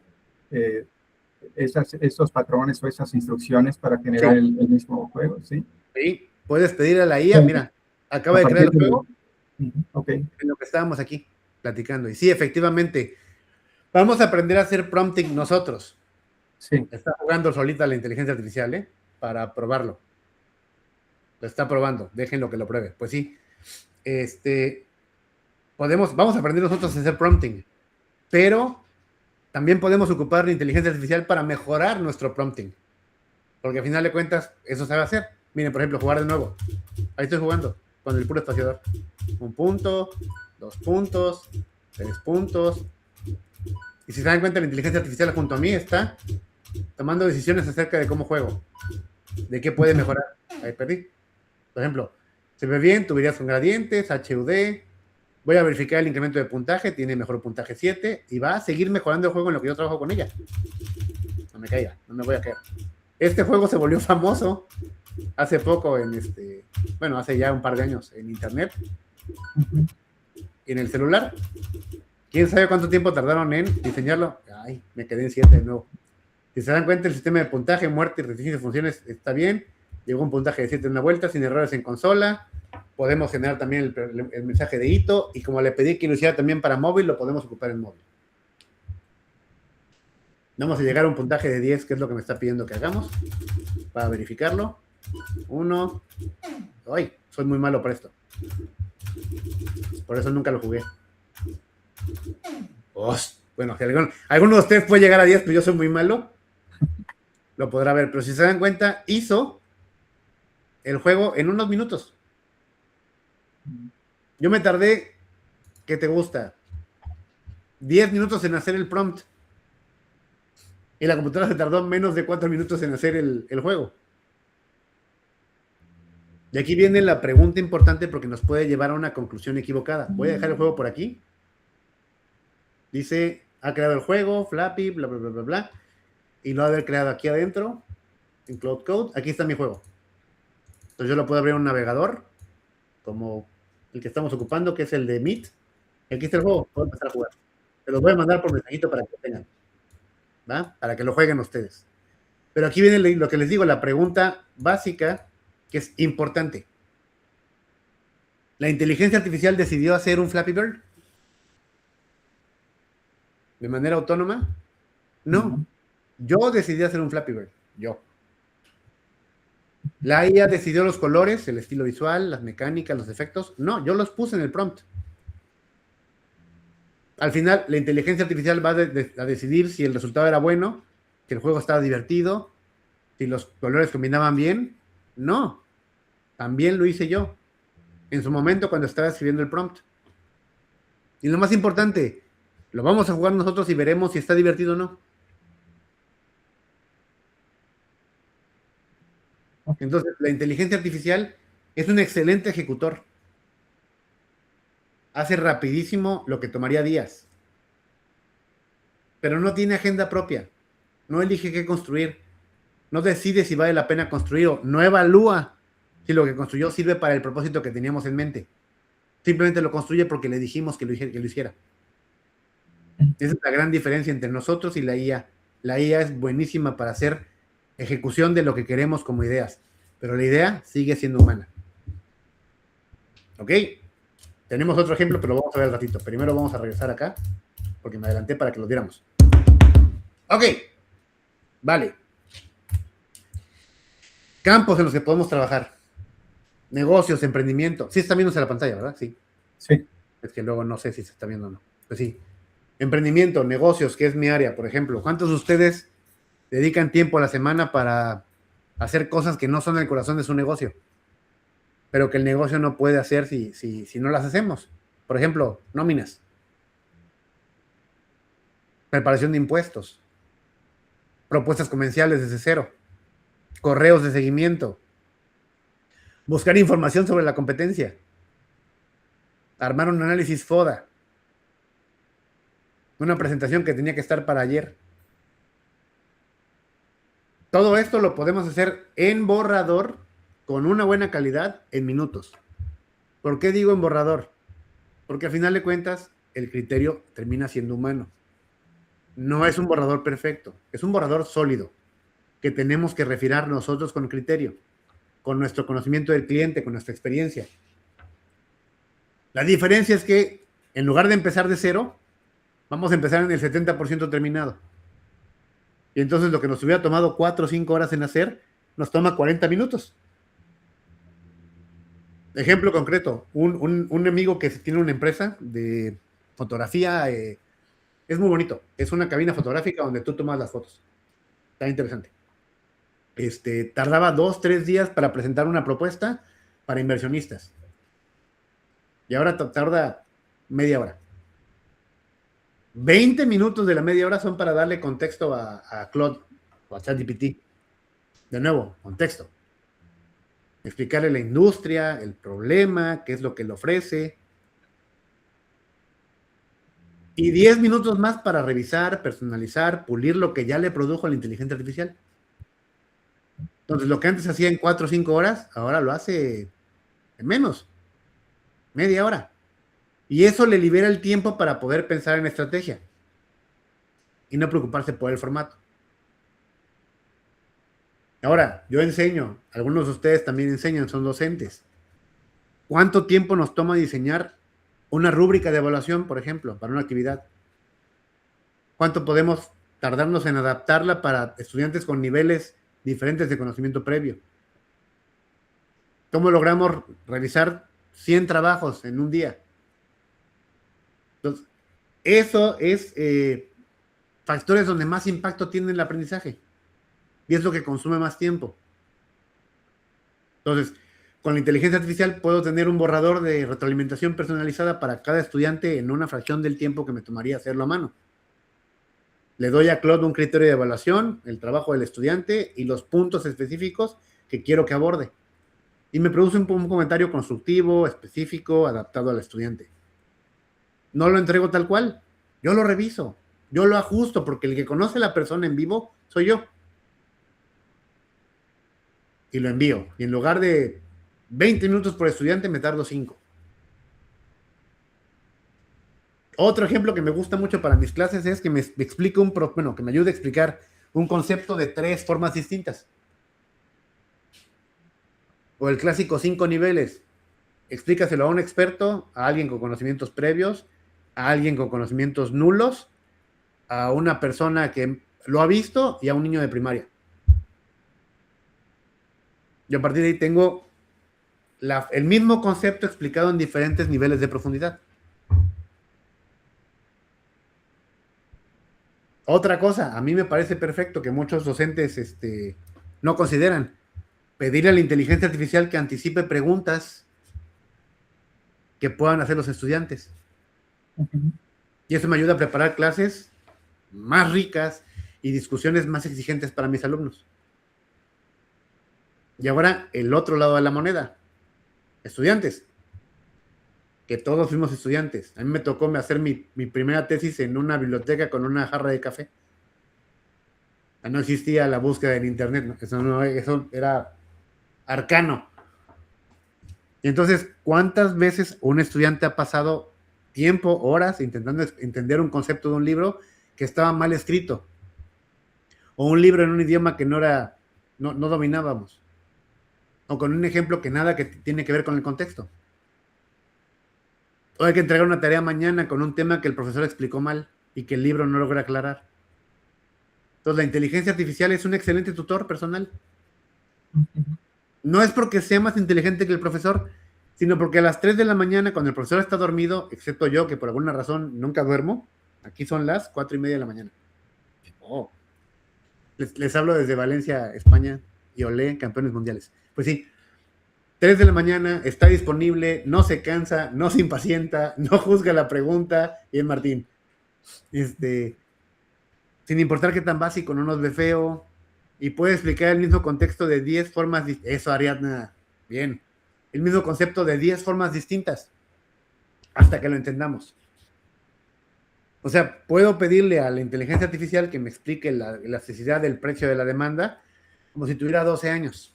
esos patrones o esas instrucciones para generar Sí. el mismo juego? ¿Sí? Sí, puedes pedir a la IA, mira, acaba de crear el juego Ok. en lo que estábamos aquí platicando. Y sí, efectivamente, vamos a aprender a hacer prompting nosotros. Sí. Está jugando solita la inteligencia artificial, para probarlo. Lo está probando, déjenlo que lo pruebe. Pues sí, vamos a aprender nosotros a hacer prompting, pero también podemos ocupar la inteligencia artificial para mejorar nuestro prompting, porque al final de cuentas eso sabe hacer. Miren, por ejemplo, jugar de nuevo. Ahí estoy jugando con el puro espaciador. 1 punto, 2 puntos, 3 puntos. Y si se dan cuenta, la inteligencia artificial junto a mí está tomando decisiones acerca de cómo juego, de qué puede mejorar. Ahí perdí. Por ejemplo, se ve bien, tuberías con gradientes, HUD. Voy a verificar el incremento de puntaje, tiene mejor puntaje 7 y va a seguir mejorando el juego en lo que yo trabajo con ella. No me caiga, no me voy a caer. Este juego se volvió famoso hace poco hace ya un par de años en internet y en el celular. ¿Quién sabe cuánto tiempo tardaron en diseñarlo? Ay, me quedé en 7 de nuevo. Si se dan cuenta, el sistema de puntaje, muerte y restricción de funciones está bien. Llegó un puntaje de 7 en una vuelta, sin errores en consola. Podemos generar también el mensaje de hito. Y como le pedí que lo hiciera también para móvil, lo podemos ocupar en móvil. Vamos a llegar a un puntaje de 10, que es lo que me está pidiendo que hagamos, para verificarlo. 1. Ay, soy muy malo para esto. Por eso nunca lo jugué. Bueno, si alguno de ustedes puede llegar a 10, pero yo soy muy malo. Lo podrá ver. Pero si se dan cuenta, hizo el juego en unos minutos. Yo me tardé, ¿qué te gusta? 10 minutos en hacer el prompt. Y la computadora se tardó menos de 4 minutos en hacer el juego. Y aquí viene la pregunta importante porque nos puede llevar a una conclusión equivocada. Voy a dejar el juego por aquí. Dice, ha creado el juego, Flappy, bla, bla, bla, bla, bla. Y lo ha de haber creado aquí adentro, en Cloud Code. Aquí está mi juego. Entonces yo lo puedo abrir en un navegador, como el que estamos ocupando, que es el de Meet. Y aquí está el juego, puedo empezar a jugar. Se los voy a mandar por mensajito para que lo tengan. ¿Va? Para que lo jueguen ustedes. Pero aquí viene lo que les digo, la pregunta básica, que es importante. ¿La inteligencia artificial decidió hacer un Flappy Bird? ¿De manera autónoma? No. Yo decidí hacer un Flappy Bird. Yo. ¿La IA decidió los colores, el estilo visual, las mecánicas, los efectos? No, yo los puse en el prompt. Al final, la inteligencia artificial va a decidir si el resultado era bueno, si el juego estaba divertido, si los colores combinaban bien. No, también lo hice yo, en su momento cuando estaba escribiendo el prompt. Y lo más importante, lo vamos a jugar nosotros y veremos si está divertido o no. Entonces, la inteligencia artificial es un excelente ejecutor. Hace rapidísimo lo que tomaría días. Pero no tiene agenda propia. No elige qué construir. No decide si vale la pena construir o no evalúa si lo que construyó sirve para el propósito que teníamos en mente. Simplemente lo construye porque le dijimos que lo hiciera. Esa es la gran diferencia entre nosotros y la IA. La IA es buenísima para hacer ejecución de lo que queremos como ideas, pero la idea sigue siendo humana. ¿Ok? Tenemos otro ejemplo, pero lo vamos a ver al ratito. Primero vamos a regresar acá, porque me adelanté para que lo viéramos. Ok. Vale. Campos en los que podemos trabajar. Negocios, emprendimiento. Sí está viéndose la pantalla, ¿verdad? Sí. Sí. Es que luego no sé si se está viendo o no. Pues sí. Emprendimiento, negocios, que es mi área, por ejemplo. ¿Cuántos de ustedes dedican tiempo a la semana para hacer cosas que no son el corazón de su negocio? Pero que el negocio no puede hacer si no las hacemos. Por ejemplo, nóminas. Preparación de impuestos. Propuestas comerciales desde cero. Correos de seguimiento. Buscar información sobre la competencia. Armar un análisis FODA. Una presentación que tenía que estar para ayer. Todo esto lo podemos hacer en borrador con una buena calidad en minutos. ¿Por qué digo en borrador? Porque al final de cuentas el criterio termina siendo humano. No es un borrador perfecto, es un borrador sólido que tenemos que refinar nosotros con criterio, con nuestro conocimiento del cliente, con nuestra experiencia. La diferencia es que en lugar de empezar de cero, vamos a empezar en el 70% terminado. Y entonces lo que nos hubiera tomado 4 o 5 horas en hacer, nos toma 40 minutos. Ejemplo concreto, un amigo que tiene una empresa de fotografía, es muy bonito, es una cabina fotográfica donde tú tomas las fotos. Está interesante. Tardaba 2, 3 días para presentar una propuesta para inversionistas. Y ahora tarda media hora. 20 minutos de la media hora son para darle contexto a Claude o a ChatGPT. De nuevo, contexto. Explicarle la industria, el problema, qué es lo que le ofrece. Y 10 minutos más para revisar, personalizar, pulir lo que ya le produjo la inteligencia artificial. Entonces, lo que antes hacía en 4 o 5 horas, ahora lo hace en menos. Media hora. Y eso le libera el tiempo para poder pensar en estrategia. Y no preocuparse por el formato. Ahora, yo enseño, algunos de ustedes también enseñan, son docentes. ¿Cuánto tiempo nos toma diseñar una rúbrica de evaluación, por ejemplo, para una actividad? ¿Cuánto podemos tardarnos en adaptarla para estudiantes con niveles diferentes de conocimiento previo. ¿Cómo logramos realizar 100 trabajos en un día? Entonces, eso es factores donde más impacto tiene el aprendizaje y es lo que consume más tiempo. Entonces, con la inteligencia artificial puedo tener un borrador de retroalimentación personalizada para cada estudiante en una fracción del tiempo que me tomaría hacerlo a mano. Le doy a Claude un criterio de evaluación, el trabajo del estudiante y los puntos específicos que quiero que aborde. Y me produce un comentario constructivo, específico, adaptado al estudiante. No lo entrego tal cual, yo lo reviso, yo lo ajusto, porque el que conoce a la persona en vivo soy yo. Y lo envío. Y en lugar de 20 minutos por estudiante, me tardo 5. Otro ejemplo que me gusta mucho para mis clases es que me explique que me ayude a explicar un concepto de 3 formas distintas. O el clásico 5 niveles. Explícaselo a un experto, a alguien con conocimientos previos, a alguien con conocimientos nulos, a una persona que lo ha visto y a un niño de primaria. Yo a partir de ahí tengo el mismo concepto explicado en diferentes niveles de profundidad. Otra cosa, a mí me parece perfecto que muchos docentes no consideran pedirle a la inteligencia artificial que anticipe preguntas que puedan hacer los estudiantes. Y eso me ayuda a preparar clases más ricas y discusiones más exigentes para mis alumnos. Y ahora, el otro lado de la moneda. Estudiantes. Que todos fuimos estudiantes. A mí me tocó hacer mi primera tesis en una biblioteca con una jarra de café. No existía la búsqueda en internet, ¿no? Eso era arcano. Y entonces, ¿cuántas veces un estudiante ha pasado tiempo, horas, intentando entender un concepto de un libro que estaba mal escrito? O un libro en un idioma que no dominábamos. O con un ejemplo que nada que tiene que ver con el contexto. O hay que entregar una tarea mañana con un tema que el profesor explicó mal y que el libro no logra aclarar. Entonces, la inteligencia artificial es un excelente tutor personal. No es porque sea más inteligente que el profesor, sino porque a las 3 de la mañana, cuando el profesor está dormido, excepto yo, que por alguna razón nunca duermo, aquí son las 4:30 de la mañana. Oh. Les hablo desde Valencia, España, y olé, campeones mundiales. Pues sí, 3 de la mañana, está disponible, no se cansa, no se impacienta, no juzga la pregunta, y es Martín. Sin importar qué tan básico, no nos ve feo, y puede explicar el mismo contexto de 10 formas, eso Ariadna, bien, el mismo concepto de 10 formas distintas, hasta que lo entendamos. O sea, puedo pedirle a la inteligencia artificial que me explique la elasticidad del precio de la demanda como si tuviera 12 años.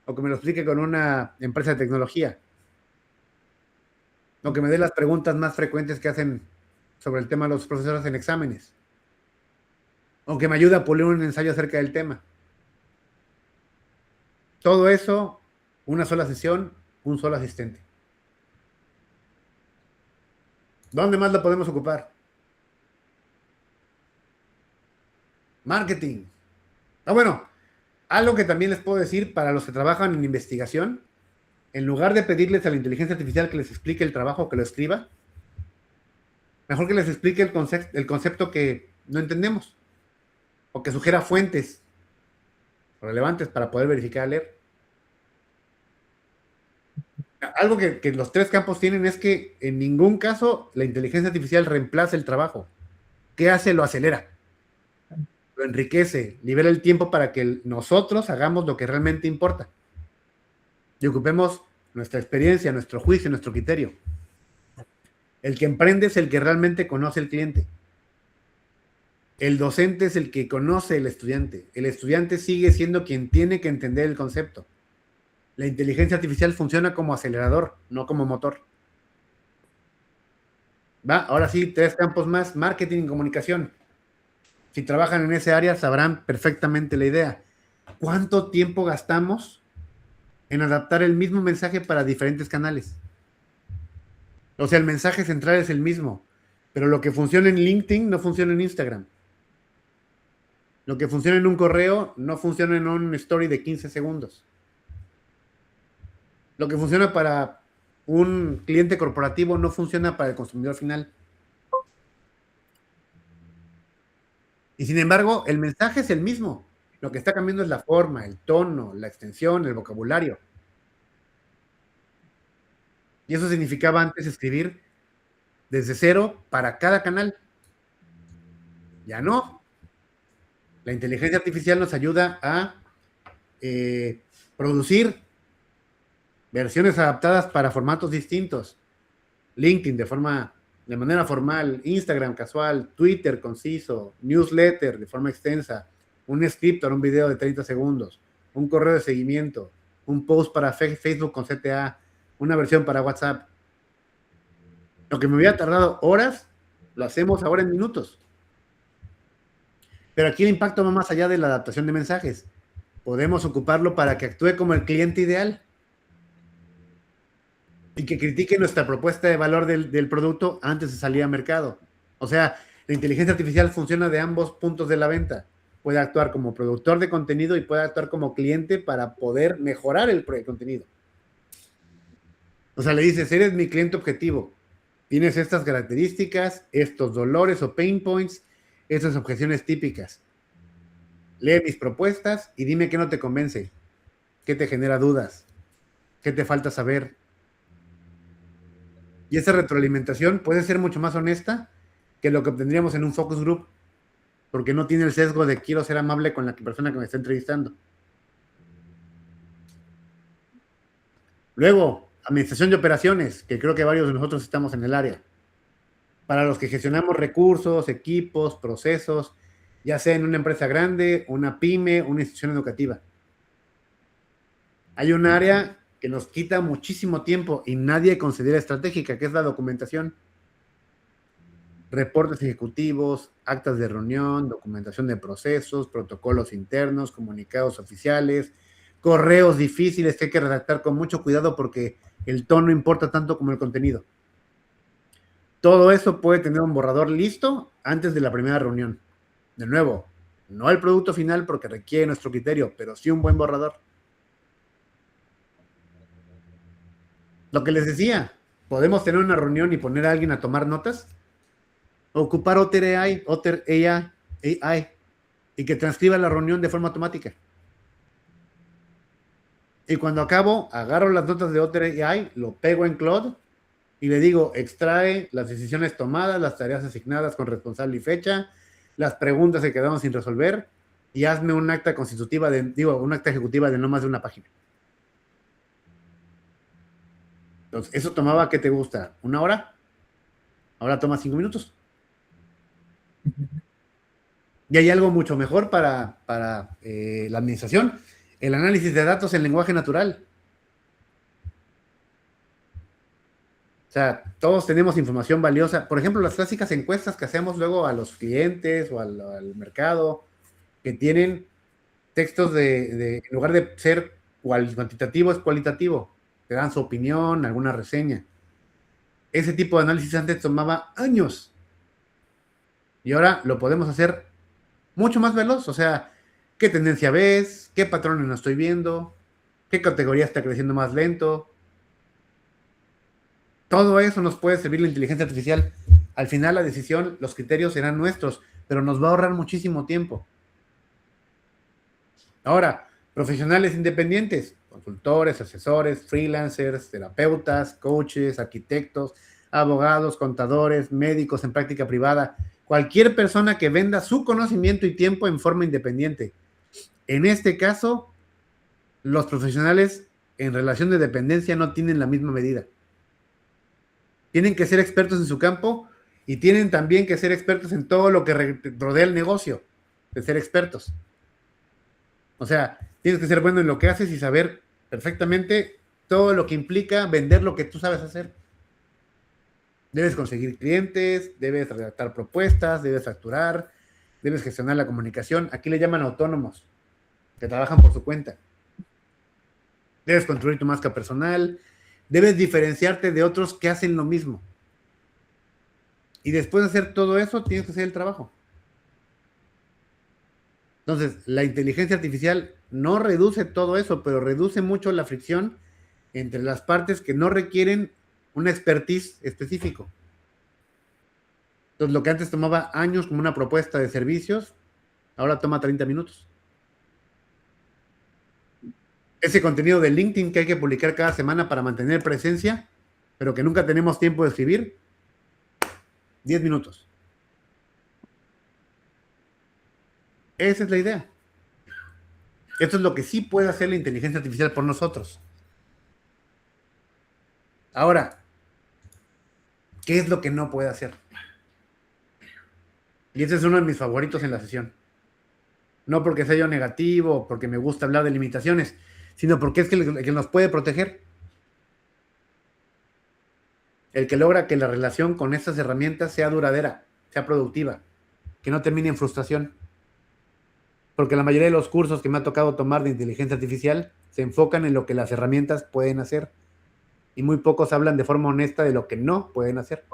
O que me lo explique con una empresa de tecnología. O que me dé las preguntas más frecuentes que hacen sobre el tema los profesores en exámenes. O que me ayude a pulir un ensayo acerca del tema. Todo eso, una sola sesión, un solo asistente. ¿Dónde más lo podemos ocupar? Marketing. Bueno, algo que también les puedo decir para los que trabajan en investigación, en lugar de pedirles a la inteligencia artificial que les explique el trabajo, que lo escriba, mejor que les explique el concepto que no entendemos, o que sugiera fuentes relevantes para poder verificar, leer. Algo que los 3 campos tienen es que en ningún caso la inteligencia artificial reemplaza el trabajo. ¿Qué hace? Lo acelera, lo enriquece, libera el tiempo para que nosotros hagamos lo que realmente importa y ocupemos nuestra experiencia, nuestro juicio, nuestro criterio. El que emprende es el que realmente conoce al cliente. El docente es el que conoce al estudiante. El estudiante sigue siendo quien tiene que entender el concepto. La inteligencia artificial funciona como acelerador, no como motor. ¿Va? Ahora sí, 3 campos más: marketing y comunicación. Si trabajan en ese área, sabrán perfectamente la idea. ¿Cuánto tiempo gastamos en adaptar el mismo mensaje para diferentes canales? O sea, el mensaje central es el mismo, Pero lo que funciona en LinkedIn no funciona en Instagram. Lo que funciona en un correo no funciona en un story de 15 segundos. Lo que funciona para un cliente corporativo no funciona para el consumidor final. Y sin embargo, el mensaje es el mismo. Lo que está cambiando es la forma, el tono, la extensión, el vocabulario. Y eso significaba antes escribir desde cero para cada canal. Ya no. La inteligencia artificial nos ayuda a producir versiones adaptadas para formatos distintos. LinkedIn de manera formal, Instagram casual, Twitter conciso, newsletter de forma extensa, un script o un video de 30 segundos, un correo de seguimiento, un post para Facebook con CTA, una versión para WhatsApp. Lo que me hubiera tardado horas, lo hacemos ahora en minutos. Pero aquí el impacto va más allá de la adaptación de mensajes. Podemos ocuparlo para que actúe como el cliente ideal y que critique nuestra propuesta de valor del producto antes de salir al mercado. O sea, la inteligencia artificial funciona de ambos puntos de la venta. Puede actuar como productor de contenido y puede actuar como cliente para poder mejorar el contenido. O sea, le dices, eres mi cliente objetivo. Tienes estas características, estos dolores o pain points, estas objeciones típicas. Lee mis propuestas y dime qué no te convence, qué te genera dudas, qué te falta saber. Y esa retroalimentación puede ser mucho más honesta que lo que obtendríamos en un focus group, porque no tiene el sesgo de quiero ser amable con la persona que me está entrevistando. Luego, administración de operaciones, que creo que varios de nosotros estamos en el área. Para los que gestionamos recursos, equipos, procesos, ya sea en una empresa grande, una pyme, una institución educativa. Hay un área que nos quita muchísimo tiempo y nadie considera estratégica, que es la documentación. Reportes ejecutivos, actas de reunión, documentación de procesos, protocolos internos, comunicados oficiales, correos difíciles que hay que redactar con mucho cuidado porque el tono importa tanto como el contenido. Todo eso puede tener un borrador listo antes de la primera reunión. De nuevo, no el producto final porque requiere nuestro criterio, pero sí un buen borrador. Lo que les decía, podemos tener una reunión y poner a alguien a tomar notas, ocupar Otter AI, y que transcriba la reunión de forma automática. Y cuando acabo, agarro las notas de Otter AI, lo pego en Claude y le digo, extrae las decisiones tomadas, las tareas asignadas con responsable y fecha, las preguntas que quedaron sin resolver y hazme un acta constitutiva un acta ejecutiva de no más de una página. Entonces, eso tomaba, ¿qué te gusta? ¿1 hora? Ahora toma 5 minutos. Y hay algo mucho mejor para la administración, el análisis de datos en lenguaje natural. O sea, todos tenemos información valiosa. Por ejemplo, las clásicas encuestas que hacemos luego a los clientes o al mercado, que tienen textos en lugar de ser cuantitativo, es cualitativo. Te dan su opinión, alguna reseña. Ese tipo de análisis antes tomaba años. Y ahora lo podemos hacer mucho más veloz. O sea, ¿qué tendencia ves? ¿Qué patrones no estoy viendo? ¿Qué categoría está creciendo más lento? Todo eso nos puede servir la inteligencia artificial. Al final la decisión, los criterios serán nuestros, pero nos va a ahorrar muchísimo tiempo. Ahora, profesionales independientes, consultores, asesores, freelancers, terapeutas, coaches, arquitectos, abogados, contadores, médicos en práctica privada, cualquier persona que venda su conocimiento y tiempo en forma independiente. En este caso, los profesionales en relación de dependencia no tienen la misma medida. Tienen que ser expertos en su campo y tienen también que ser expertos en todo lo que rodea el negocio, de ser expertos. O sea, tienes que ser bueno en lo que haces y saber perfectamente todo lo que implica vender lo que tú sabes hacer. Debes conseguir clientes, debes redactar propuestas, debes facturar, debes gestionar la comunicación. Aquí le llaman autónomos, que trabajan por su cuenta. Debes construir tu marca personal, debes diferenciarte de otros que hacen lo mismo. Y después de hacer todo eso, tienes que hacer el trabajo. Entonces, la inteligencia artificial no reduce todo eso, pero reduce mucho la fricción entre las partes que no requieren un expertise específico. Entonces, lo que antes tomaba años como una propuesta de servicios, ahora toma 30 minutos. Ese contenido de LinkedIn que hay que publicar cada semana para mantener presencia, pero que nunca tenemos tiempo de escribir, 10 minutos. Esa es la idea. Esto es lo que sí puede hacer la inteligencia artificial por nosotros. Ahora, ¿qué es lo que no puede hacer? Y ese es uno de mis favoritos en la sesión. No porque sea yo negativo, porque me gusta hablar de limitaciones, sino porque es el que nos puede proteger. El que logra que la relación con estas herramientas sea duradera, sea productiva, que no termine en frustración. Porque la mayoría de los cursos que me ha tocado tomar de inteligencia artificial se enfocan en lo que las herramientas pueden hacer. Y muy pocos hablan de forma honesta de lo que no pueden hacer.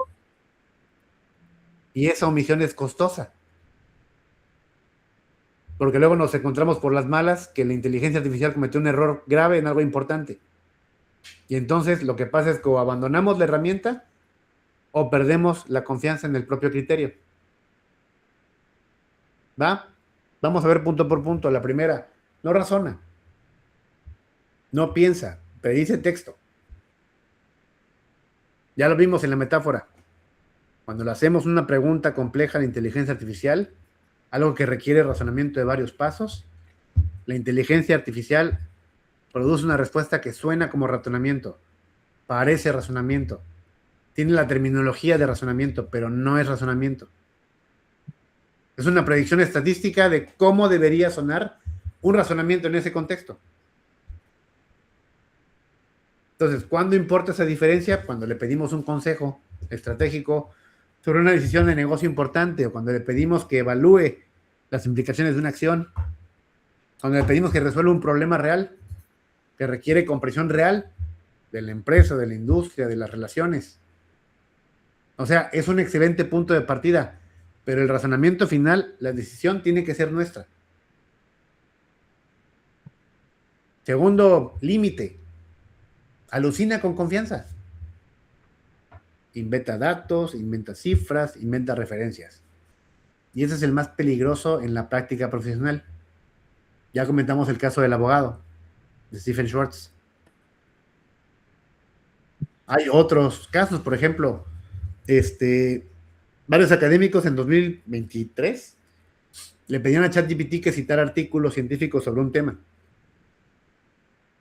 Y esa omisión es costosa. Porque luego nos encontramos por las malas que la inteligencia artificial cometió un error grave en algo importante. Y entonces lo que pasa es que o abandonamos la herramienta o perdemos la confianza en el propio criterio. ¿Va? Vamos a ver punto por punto. La primera, no razona. No piensa, predice texto. Ya lo vimos en la metáfora. Cuando le hacemos una pregunta compleja a la inteligencia artificial, algo que requiere razonamiento de varios pasos, la inteligencia artificial produce una respuesta que suena como razonamiento, parece razonamiento, tiene la terminología de razonamiento, pero no es razonamiento. Es una predicción estadística de cómo debería sonar un razonamiento en ese contexto. Entonces, ¿cuándo importa esa diferencia? Cuando le pedimos un consejo estratégico sobre una decisión de negocio importante, o cuando le pedimos que evalúe las implicaciones de una acción, cuando le pedimos que resuelva un problema real, que requiere comprensión real de la empresa, de la industria, de las relaciones. O sea, es un excelente punto de partida, pero el razonamiento final, la decisión tiene que ser nuestra. Segundo límite, alucina con confianza. Inventa datos, inventa cifras, inventa referencias. Y ese es el más peligroso en la práctica profesional. Ya comentamos el caso del abogado, de Stephen Schwartz. Hay otros casos, por ejemplo, varios académicos en 2023 le pedían a ChatGPT que citara artículos científicos sobre un tema.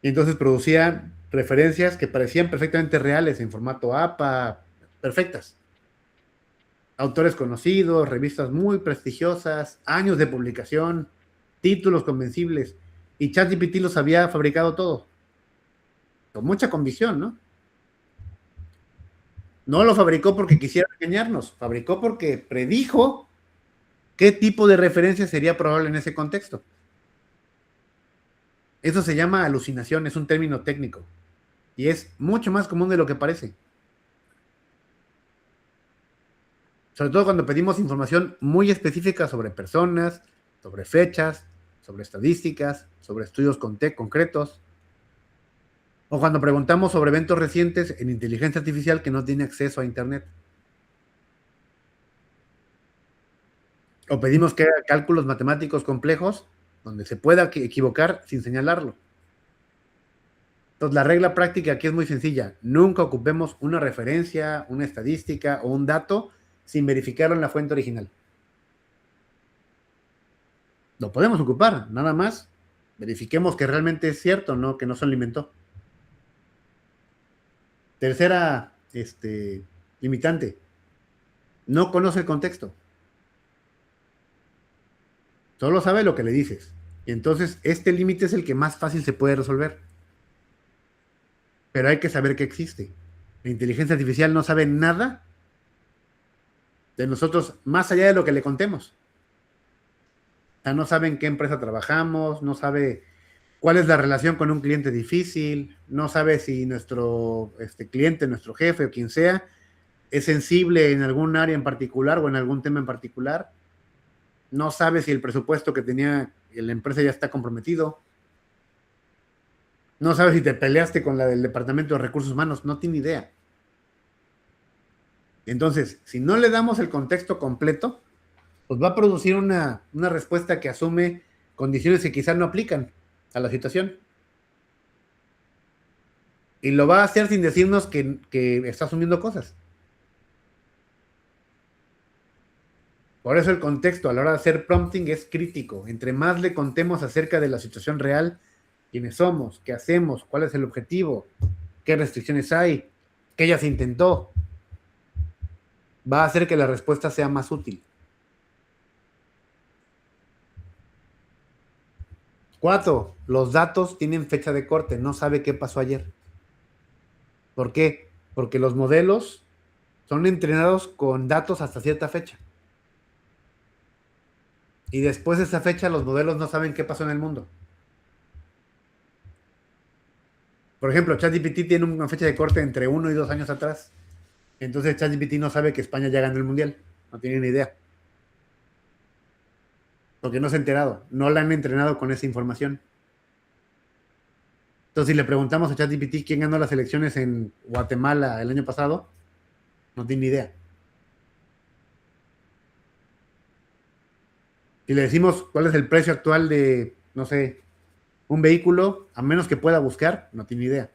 Y entonces producía referencias que parecían perfectamente reales en formato APA, perfectas. Autores conocidos, revistas muy prestigiosas, años de publicación, títulos convencibles, y ChatGPT los había fabricado todo. Con mucha convicción, ¿no? No lo fabricó porque quisiera engañarnos, fabricó porque predijo qué tipo de referencia sería probable en ese contexto. Eso se llama alucinación, es un término técnico, y es mucho más común de lo que parece. Sobre todo cuando pedimos información muy específica sobre personas, sobre fechas, sobre estadísticas, sobre estudios concretos, o cuando preguntamos sobre eventos recientes en inteligencia artificial que no tiene acceso a Internet. O pedimos que haga cálculos matemáticos complejos donde se pueda equivocar sin señalarlo. Entonces, la regla práctica aquí es muy sencilla. Nunca ocupemos una referencia, una estadística o un dato sin verificarlo en la fuente original. Lo podemos ocupar, nada más. Verifiquemos que realmente es cierto, no que no se lo inventó. Tercera limitante. No conoce el contexto. Solo sabe lo que le dices. Y entonces este límite es el que más fácil se puede resolver. Pero hay que saber que existe. La inteligencia artificial no sabe nada de nosotros más allá de lo que le contemos. O sea, no sabe en qué empresa trabajamos, no sabe cuál es la relación con un cliente difícil, no sabe si nuestro cliente, nuestro jefe o quien sea, es sensible en algún área en particular o en algún tema en particular, no sabe si el presupuesto que tenía la empresa ya está comprometido, no sabe si te peleaste con la del Departamento de Recursos Humanos, no tiene idea. Entonces, si no le damos el contexto completo, pues va a producir una respuesta que asume condiciones que quizás no aplican a la situación. Y lo va a hacer sin decirnos que está asumiendo cosas. Por eso el contexto a la hora de hacer prompting es crítico. Entre más le contemos acerca de la situación real, quiénes somos, qué hacemos, cuál es el objetivo, qué restricciones hay, qué ya se intentó, va a hacer que la respuesta sea más útil. 4, los datos tienen fecha de corte, no sabe qué pasó ayer. ¿Por qué? Porque los modelos son entrenados con datos hasta cierta fecha. Y después de esa fecha los modelos no saben qué pasó en el mundo. Por ejemplo, ChatGPT tiene una fecha de corte entre 1 y 2 años atrás. Entonces ChatGPT no sabe que España ya ganó el Mundial. No tiene ni idea. Porque no se ha enterado. No la han entrenado con esa información. Entonces, si le preguntamos a ChatGPT quién ganó las elecciones en Guatemala el año pasado, no tiene ni idea. Si le decimos cuál es el precio actual de, no sé, un vehículo, a menos que pueda buscar, no tiene idea.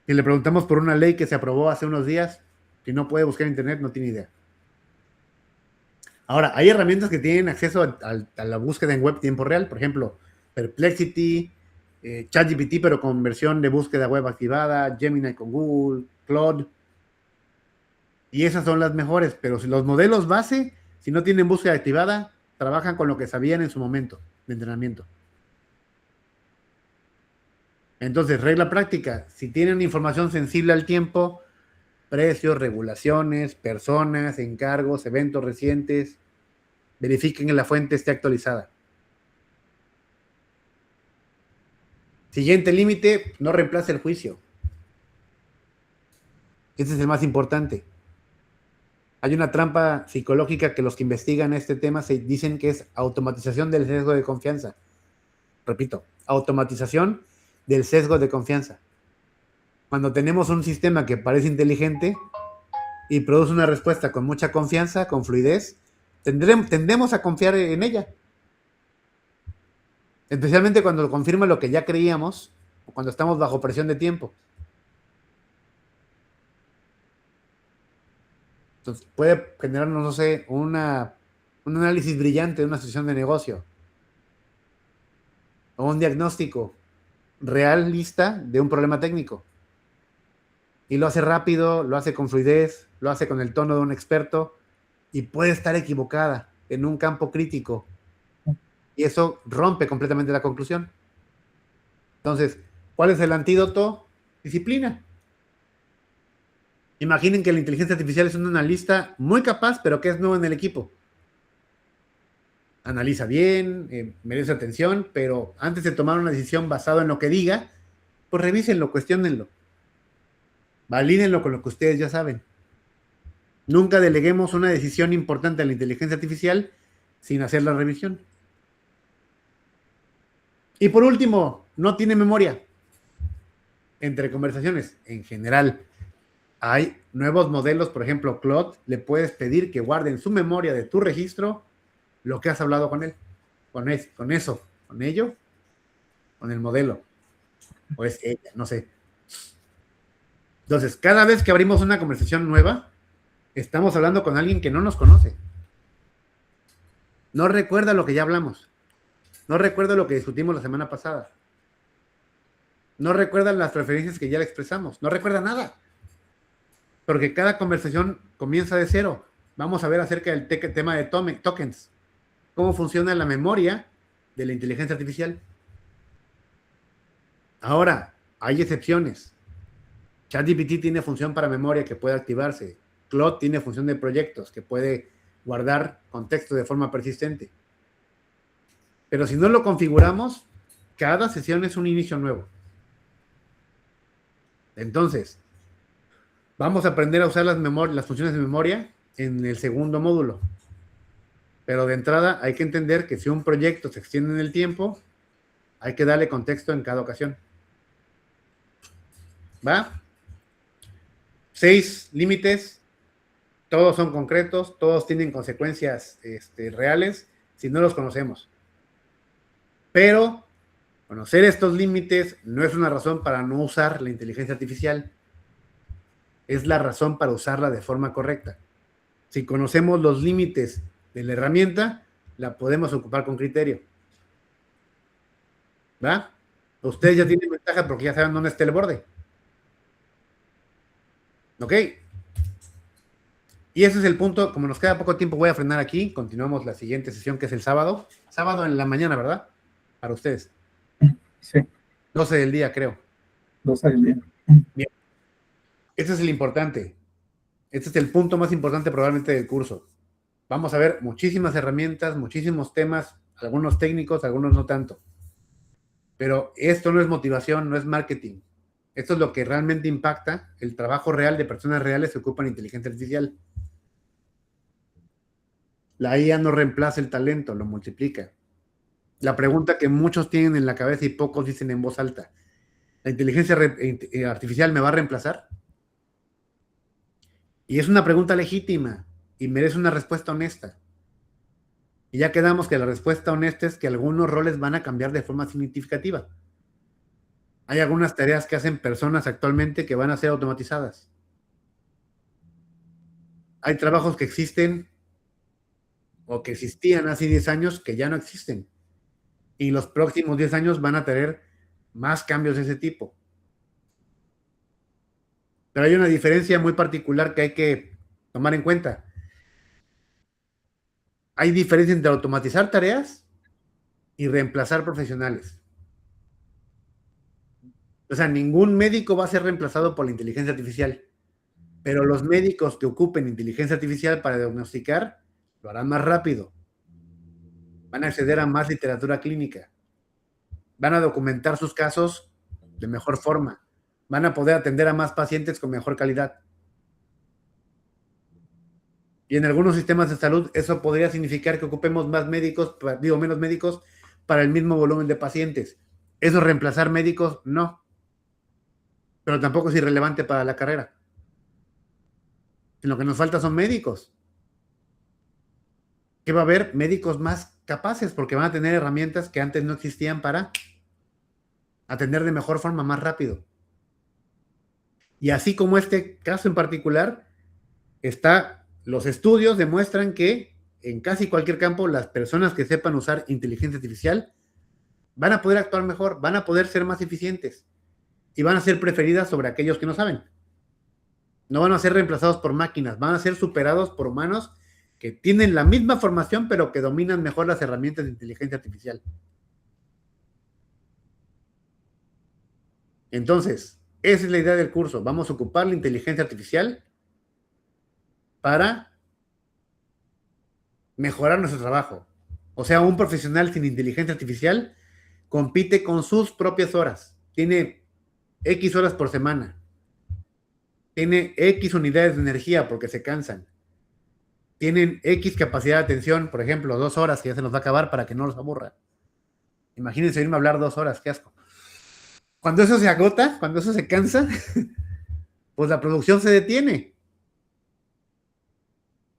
Si le preguntamos por una ley que se aprobó hace unos días, si no puede buscar en internet, no tiene idea. Ahora, hay herramientas que tienen acceso a la búsqueda en web tiempo real, por ejemplo, Perplexity, ChatGPT, pero con versión de búsqueda web activada, Gemini con Google, Claude. Y esas son las mejores, pero si los modelos base, si no tienen búsqueda activada, trabajan con lo que sabían en su momento de entrenamiento. Entonces, regla práctica, si tienen información sensible al tiempo, precios, regulaciones, personas, encargos, eventos recientes, verifiquen que la fuente esté actualizada. Siguiente límite, no reemplace el juicio. Ese es el más importante. Hay una trampa psicológica que los que investigan este tema se dicen que es automatización del sesgo de confianza. Repito, automatización del sesgo de confianza. Cuando tenemos un sistema que parece inteligente y produce una respuesta con mucha confianza, con fluidez, tendemos a confiar en ella. Especialmente cuando confirma lo que ya creíamos o cuando estamos bajo presión de tiempo. Entonces puede generarnos, no sé, un análisis brillante de una situación de negocio o un diagnóstico realista de un problema técnico. Y lo hace rápido, lo hace con fluidez, lo hace con el tono de un experto y puede estar equivocada en un campo crítico. Y eso rompe completamente la conclusión. Entonces, ¿cuál es el antídoto? Disciplina. Imaginen que la inteligencia artificial es un analista muy capaz, pero que es nuevo en el equipo. Analiza bien, merece atención, pero antes de tomar una decisión basada en lo que diga, pues revísenlo, cuestiónenlo. Valídenlo con lo que ustedes ya saben. Nunca deleguemos una decisión importante a la inteligencia artificial sin hacer la revisión. Y por último, no tiene memoria. Entre conversaciones, en general, hay nuevos modelos, por ejemplo, Claude, le puedes pedir que guarde en su memoria de tu registro lo que has hablado con él, con ello, con el modelo, o es ella, no sé. Entonces, cada vez que abrimos una conversación nueva, estamos hablando con alguien que no nos conoce. No recuerda lo que ya hablamos. No recuerda lo que discutimos la semana pasada. No recuerda las preferencias que ya le expresamos. No recuerda nada. Porque cada conversación comienza de cero. Vamos a ver acerca del tema de tokens. Cómo funciona la memoria de la inteligencia artificial. Ahora, hay excepciones. ChatGPT tiene función para memoria que puede activarse. Claude tiene función de proyectos que puede guardar contexto de forma persistente. Pero si no lo configuramos, cada sesión es un inicio nuevo. Entonces, Vamos a aprender a usar las funciones de memoria en el segundo módulo. Pero de entrada hay que entender que si un proyecto se extiende en el tiempo, hay que darle contexto en cada ocasión. ¿Va? 6 límites, todos son concretos, todos tienen consecuencias reales si no los conocemos. Pero conocer estos límites no es una razón para no usar la inteligencia artificial. Es la razón para usarla de forma correcta. Si conocemos los límites de la herramienta, la podemos ocupar con criterio. ¿Va? Ustedes ya tienen ventaja porque ya saben dónde está el borde. ¿Ok? Y ese es el punto. Como nos queda poco tiempo, voy a frenar aquí. Continuamos la siguiente sesión, que es el sábado. Sábado en la mañana, ¿verdad? Para ustedes. Sí, 12 del día, creo. 12 del día. Bien. Este es el importante. Este es el punto más importante probablemente del curso. Vamos a ver muchísimas herramientas, muchísimos temas, algunos técnicos, algunos no tanto. Pero esto no es motivación, no es marketing. Esto es lo que realmente impacta el trabajo real de personas reales que ocupan inteligencia artificial. La IA no reemplaza el talento, lo multiplica. La pregunta que muchos tienen en la cabeza y pocos dicen en voz alta: ¿la inteligencia artificial me va a reemplazar? Y es una pregunta legítima y merece una respuesta honesta. Y ya quedamos que la respuesta honesta es que algunos roles van a cambiar de forma significativa. Hay algunas tareas que hacen personas actualmente que van a ser automatizadas. Hay trabajos que existen o que existían hace 10 años que ya no existen. Y los próximos 10 años van a tener más cambios de ese tipo. Pero hay una diferencia muy particular que hay que tomar en cuenta. Hay diferencia entre automatizar tareas y reemplazar profesionales. O sea, ningún médico va a ser reemplazado por la inteligencia artificial, pero los médicos que ocupen inteligencia artificial para diagnosticar lo harán más rápido. Van a acceder a más literatura clínica. Van a documentar sus casos de mejor forma. Van a poder atender a más pacientes con mejor calidad. Y en algunos sistemas de salud eso podría significar que ocupemos más médicos, menos médicos para el mismo volumen de pacientes. ¿Eso reemplazar médicos? No. Pero tampoco es irrelevante para la carrera. Lo que nos falta son médicos. ¿Qué va a haber? Médicos más capaces, porque van a tener herramientas que antes no existían para atender de mejor forma, más rápido. Y así como este caso en particular, los estudios demuestran que en casi cualquier campo las personas que sepan usar inteligencia artificial van a poder actuar mejor, van a poder ser más eficientes y van a ser preferidas sobre aquellos que no saben. No van a ser reemplazados por máquinas, van a ser superados por humanos que tienen la misma formación pero que dominan mejor las herramientas de inteligencia artificial. Entonces, esa es la idea del curso. Vamos a ocupar la inteligencia artificial para mejorar nuestro trabajo. O sea, un profesional sin inteligencia artificial compite con sus propias horas. Tiene X horas por semana. Tiene X unidades de energía porque se cansan. Tienen X capacidad de atención, por ejemplo, 2 horas que ya se nos va a acabar para que no los aburra. Imagínense irme a hablar 2 horas, qué asco. Cuando eso se agota, cuando eso se cansa, pues la producción se detiene.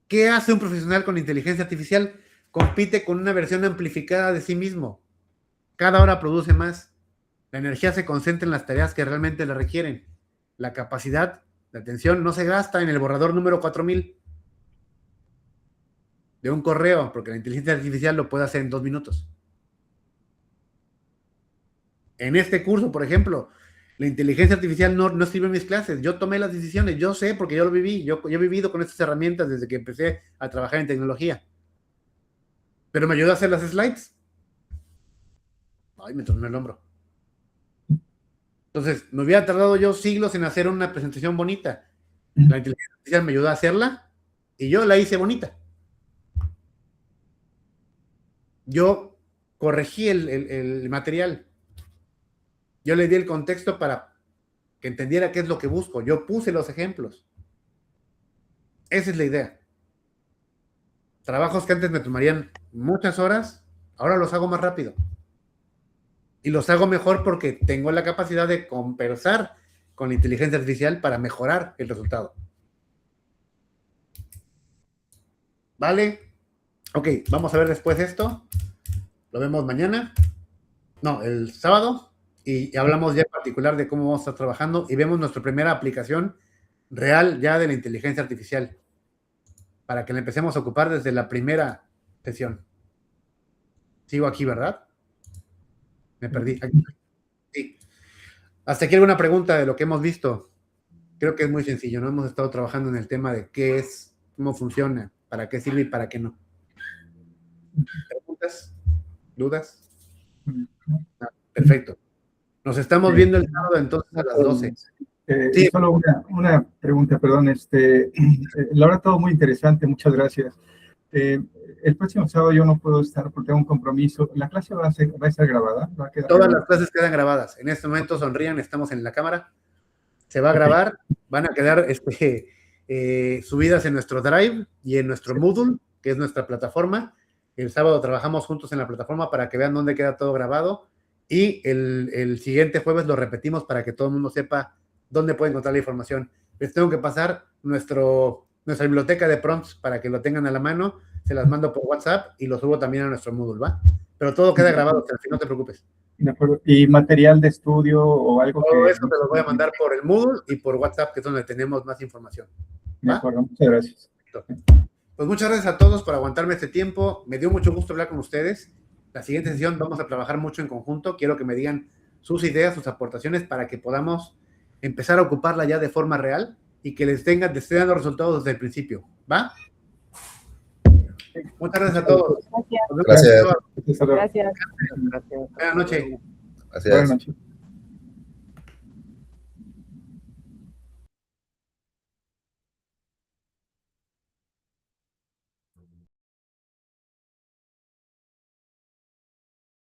¿Qué hace un profesional con inteligencia artificial? Compite con una versión amplificada de sí mismo. Cada hora produce más. La energía se concentra en las tareas que realmente le requieren. La capacidad de atención no se gasta en el borrador número 4000 de un correo, porque la inteligencia artificial lo puede hacer en 2 minutos. En este curso, por ejemplo, la inteligencia artificial no escribe en mis clases. Yo tomé las decisiones, yo sé porque yo lo viví. Yo he vivido con estas herramientas desde que empecé a trabajar en tecnología. Pero me ayudó a hacer las slides. Ay, me torné el hombro. Entonces, me hubiera tardado yo siglos en hacer una presentación bonita. La inteligencia artificial me ayudó a hacerla y yo la hice bonita. Yo corregí el material. Yo le di el contexto para que entendiera qué es lo que busco. Yo puse los ejemplos. Esa es la idea. Trabajos que antes me tomarían muchas horas, ahora los hago más rápido. Y los hago mejor porque tengo la capacidad de conversar con la inteligencia artificial para mejorar el resultado. ¿Vale? Ok, vamos a ver después esto. Lo vemos mañana. No, el sábado. Y hablamos ya en particular de cómo vamos a estar trabajando y vemos nuestra primera aplicación real ya de la inteligencia artificial para que la empecemos a ocupar desde la primera sesión. Sigo aquí, ¿verdad? Me perdí. Aquí. Sí. ¿Hasta aquí alguna pregunta de lo que hemos visto? Creo que es muy sencillo, ¿no? Hemos estado trabajando en el tema de qué es, cómo funciona, para qué sirve y para qué no. ¿Preguntas? ¿Dudas? Ah, perfecto. Nos estamos viendo el sábado entonces a las 12. Sí. Solo una pregunta, perdón. La verdad, todo muy interesante, muchas gracias. El próximo sábado yo no puedo estar porque tengo un compromiso. ¿La clase va a estar grabada? ¿Va a quedar Todas grabada? las clases quedan grabadas. En este momento sonrían, estamos en la cámara. Se va a grabar, van a quedar subidas en nuestro Drive y en nuestro Moodle, que es nuestra plataforma. El sábado trabajamos juntos en la plataforma para que vean dónde queda todo grabado. Y el siguiente jueves lo repetimos para que todo el mundo sepa dónde puede encontrar la información. Les tengo que pasar nuestra biblioteca de prompts para que lo tengan a la mano. Se las mando por WhatsApp y lo subo también a nuestro Moodle, ¿va? Pero todo queda grabado, no te preocupes. De acuerdo. ¿Y material de estudio o algo Todo que...? eso te lo voy a mandar por el Moodle y por WhatsApp, que es donde tenemos más información. De acuerdo, muchas gracias. Pues muchas gracias a todos por aguantarme este tiempo. Me dio mucho gusto hablar con ustedes. La siguiente sesión vamos a trabajar mucho en conjunto. Quiero que me digan sus ideas, sus aportaciones para que podamos empezar a ocuparla ya de forma real y que les esté dando resultados desde el principio. ¿Va? Muchas gracias a todos. Gracias. Gracias. Buenas noches. Gracias. Buenas noches.